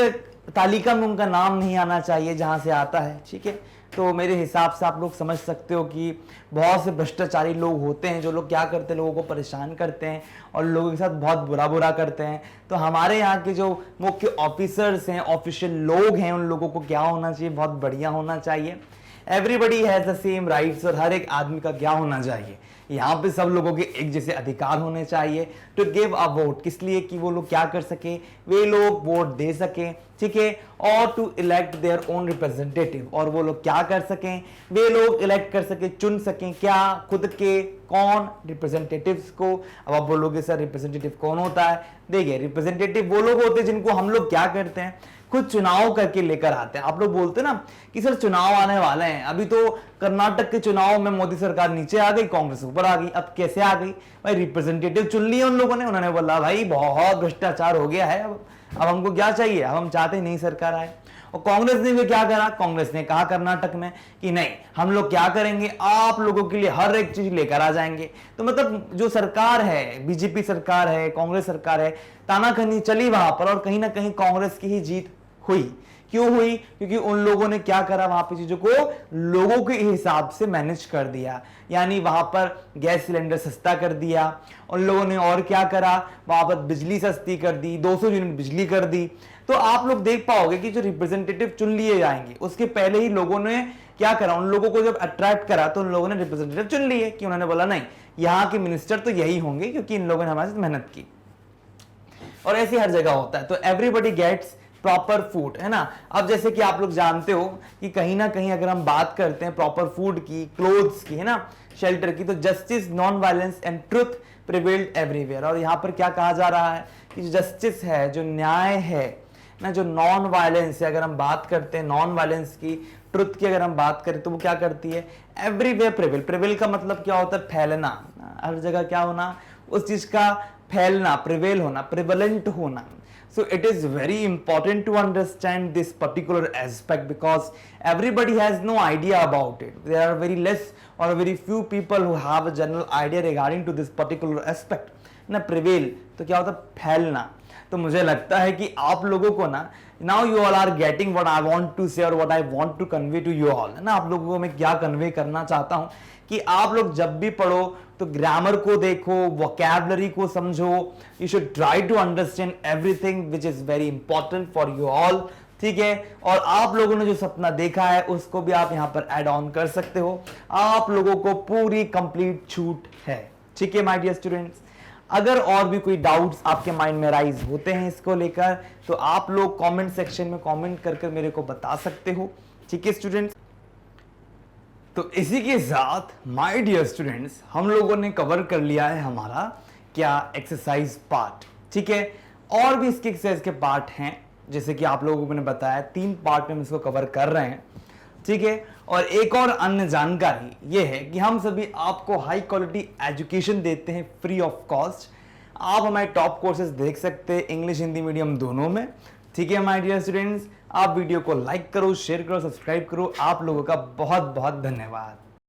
तालिका में उनका नाम नहीं आना चाहिए जहां से आता है, ठीक है। तो मेरे हिसाब से आप लोग समझ सकते हो कि बहुत से भ्रष्टाचारी लोग होते हैं जो लोग क्या करते हैं, लोगों को परेशान करते हैं और लोगों के साथ बहुत बुरा बुरा करते हैं। तो हमारे यहाँ के जो मुख्य ऑफिसर्स हैं, ऑफिशियल लोग हैं, उन लोगों को क्या होना चाहिए, बहुत बढ़िया होना चाहिए। Everybody has the same rights, और हर एक आदमी का क्या होना चाहिए, यहाँ पे सब लोगों के एक जैसे अधिकार होने चाहिए। टू गिव अ वोट, किस लिए, कि वो लोग क्या कर सके, वे लोग वोट दे सके, ठीक है। और to elect their own representative, और वो लोग क्या कर सकें, वे लोग इलेक्ट कर सके, चुन सकें, क्या, खुद के कौन, रिप्रेजेंटेटिव्स को। अब आप बोलोगे सर रिप्रेजेंटेटिव कौन होता है, देखिए रिप्रेजेंटेटिव वो लोग होते हैं जिनको हम लोग क्या करते हैं, खुद चुनाव करके लेकर आते हैं। आप लोग बोलते हैं ना कि सर चुनाव आने वाले हैं, अभी तो कर्नाटक के चुनाव में मोदी सरकार नीचे आ गई, कांग्रेस ऊपर आ गई। अब कैसे आ गई भाई, रिप्रेजेंटेटिव चुन लिए उन लोगों ने, उन्होंने बोला भाई बहुत भ्रष्टाचार हो गया है, अब हमको क्या चाहिए, अब हम चाहते नहीं सरकार आए। और कांग्रेस ने भी क्या करा, कांग्रेस ने कहा कर्नाटक में कि नहीं, हम लोग क्या करेंगे, आप लोगों के लिए हर एक चीज लेकर आ जाएंगे। तो मतलब जो सरकार है, बीजेपी सरकार है, कांग्रेस सरकार है, तानातनी चली वहां पर, और कहीं ना कहीं कांग्रेस की ही जीत हुई। क्यों हुई, क्योंकि उन लोगों ने क्या करा, वहां पे चीजों को लोगों के हिसाब से मैनेज कर दिया। यानी वहां पर गैस सिलेंडर सस्ता कर दिया उन लोगों ने, और क्या करा, वहां पर बिजली सस्ती कर दी, 200 यूनिट बिजली कर दी। तो आप लोग देख पाओगे कि जो रिप्रेजेंटेटिव चुन लिए जाएंगे, उसके पहले ही लोगों ने क्या करा, उन लोगों को जब अट्रैक्ट करा तो उन लोगों ने रिप्रेजेंटेटिव चुन लिए, कि उन्होंने बोला नहीं, यहाँ के मिनिस्टर तो यही होंगे क्योंकि इन लोगों ने हमारे साथ मेहनत की। और ऐसे हर जगह होता है। तो एवरीबडी गेट्स प्रॉपर फूड, है ना। अब जैसे कि आप लोग जानते हो कि कहीं ना कहीं अगर हम बात करते हैं प्रॉपर फूड की, क्लोथ्स की, है ना, शेल्टर की, तो justice, non violence and truth prevailed everywhere. और यहाँ पर क्या कहा जा रहा है कि जो जस्टिस है, जो न्याय है ना, जो नॉन वायलेंस है, अगर हम बात करते हैं नॉन वायलेंस की, ट्रुथ की अगर हम बात करें तो वो क्या करती है, एवरीवेयर प्रिवेल। प्रिवेल का मतलब क्या होता है, फैलना, हर जगह क्या होना, उस चीज का फैलना, प्रिवेल होना, प्रिवेलेंट होना। So it is very important to understand this particular aspect because everybody has no idea about it. There are very less or very few people who have a general idea regarding to this particular aspect. ना prevail तो क्या होता है, फैलना। तो मुझे लगता है कि आप लोगों को ना, now you all are getting what I want to say or what I want to convey to you all, है ना। आप लोगों को मैं क्या कन्वे करना चाहता हूं कि आप लोग जब भी पढ़ो तो ग्रामर को देखो, वोकैबुलरी को समझो। You should try to understand everything which is very important for you all, ठीक है। और आप लोगों ने जो सपना देखा है उसको भी आप यहां पर ऐड ऑन कर सकते हो। आप लोगों को पूरी कंप्लीट छूट है, ठीक है माय डियर स्टूडेंट्स। अगर और भी कोई डाउट्स आपके माइंड में राइज होते हैं इसको लेकर तो आप लोग कमेंट सेक्शन में कमेंट करके मेरे को बता सकते हो, ठीक है स्टूडेंट्स। तो इसी के साथ माय डियर स्टूडेंट्स हम लोगों ने कवर कर लिया है हमारा क्या एक्सरसाइज पार्ट, ठीक है। और भी इसके एक्सरसाइज के पार्ट हैं, जैसे कि आप लोगों को मैंने बताया 3 पार्ट में हम इसको कवर कर रहे हैं, ठीक है। और एक और अन्य जानकारी ये है कि हम सभी आपको हाई क्वालिटी एजुकेशन देते हैं फ्री ऑफ कॉस्ट। आप हमारे टॉप कोर्सेज देख सकते हैं इंग्लिश हिंदी मीडियम दोनों में, ठीक है माय डियर स्टूडेंट्स। आप वीडियो को लाइक करो, शेयर करो, सब्सक्राइब करो। आप लोगों का बहुत बहुत धन्यवाद।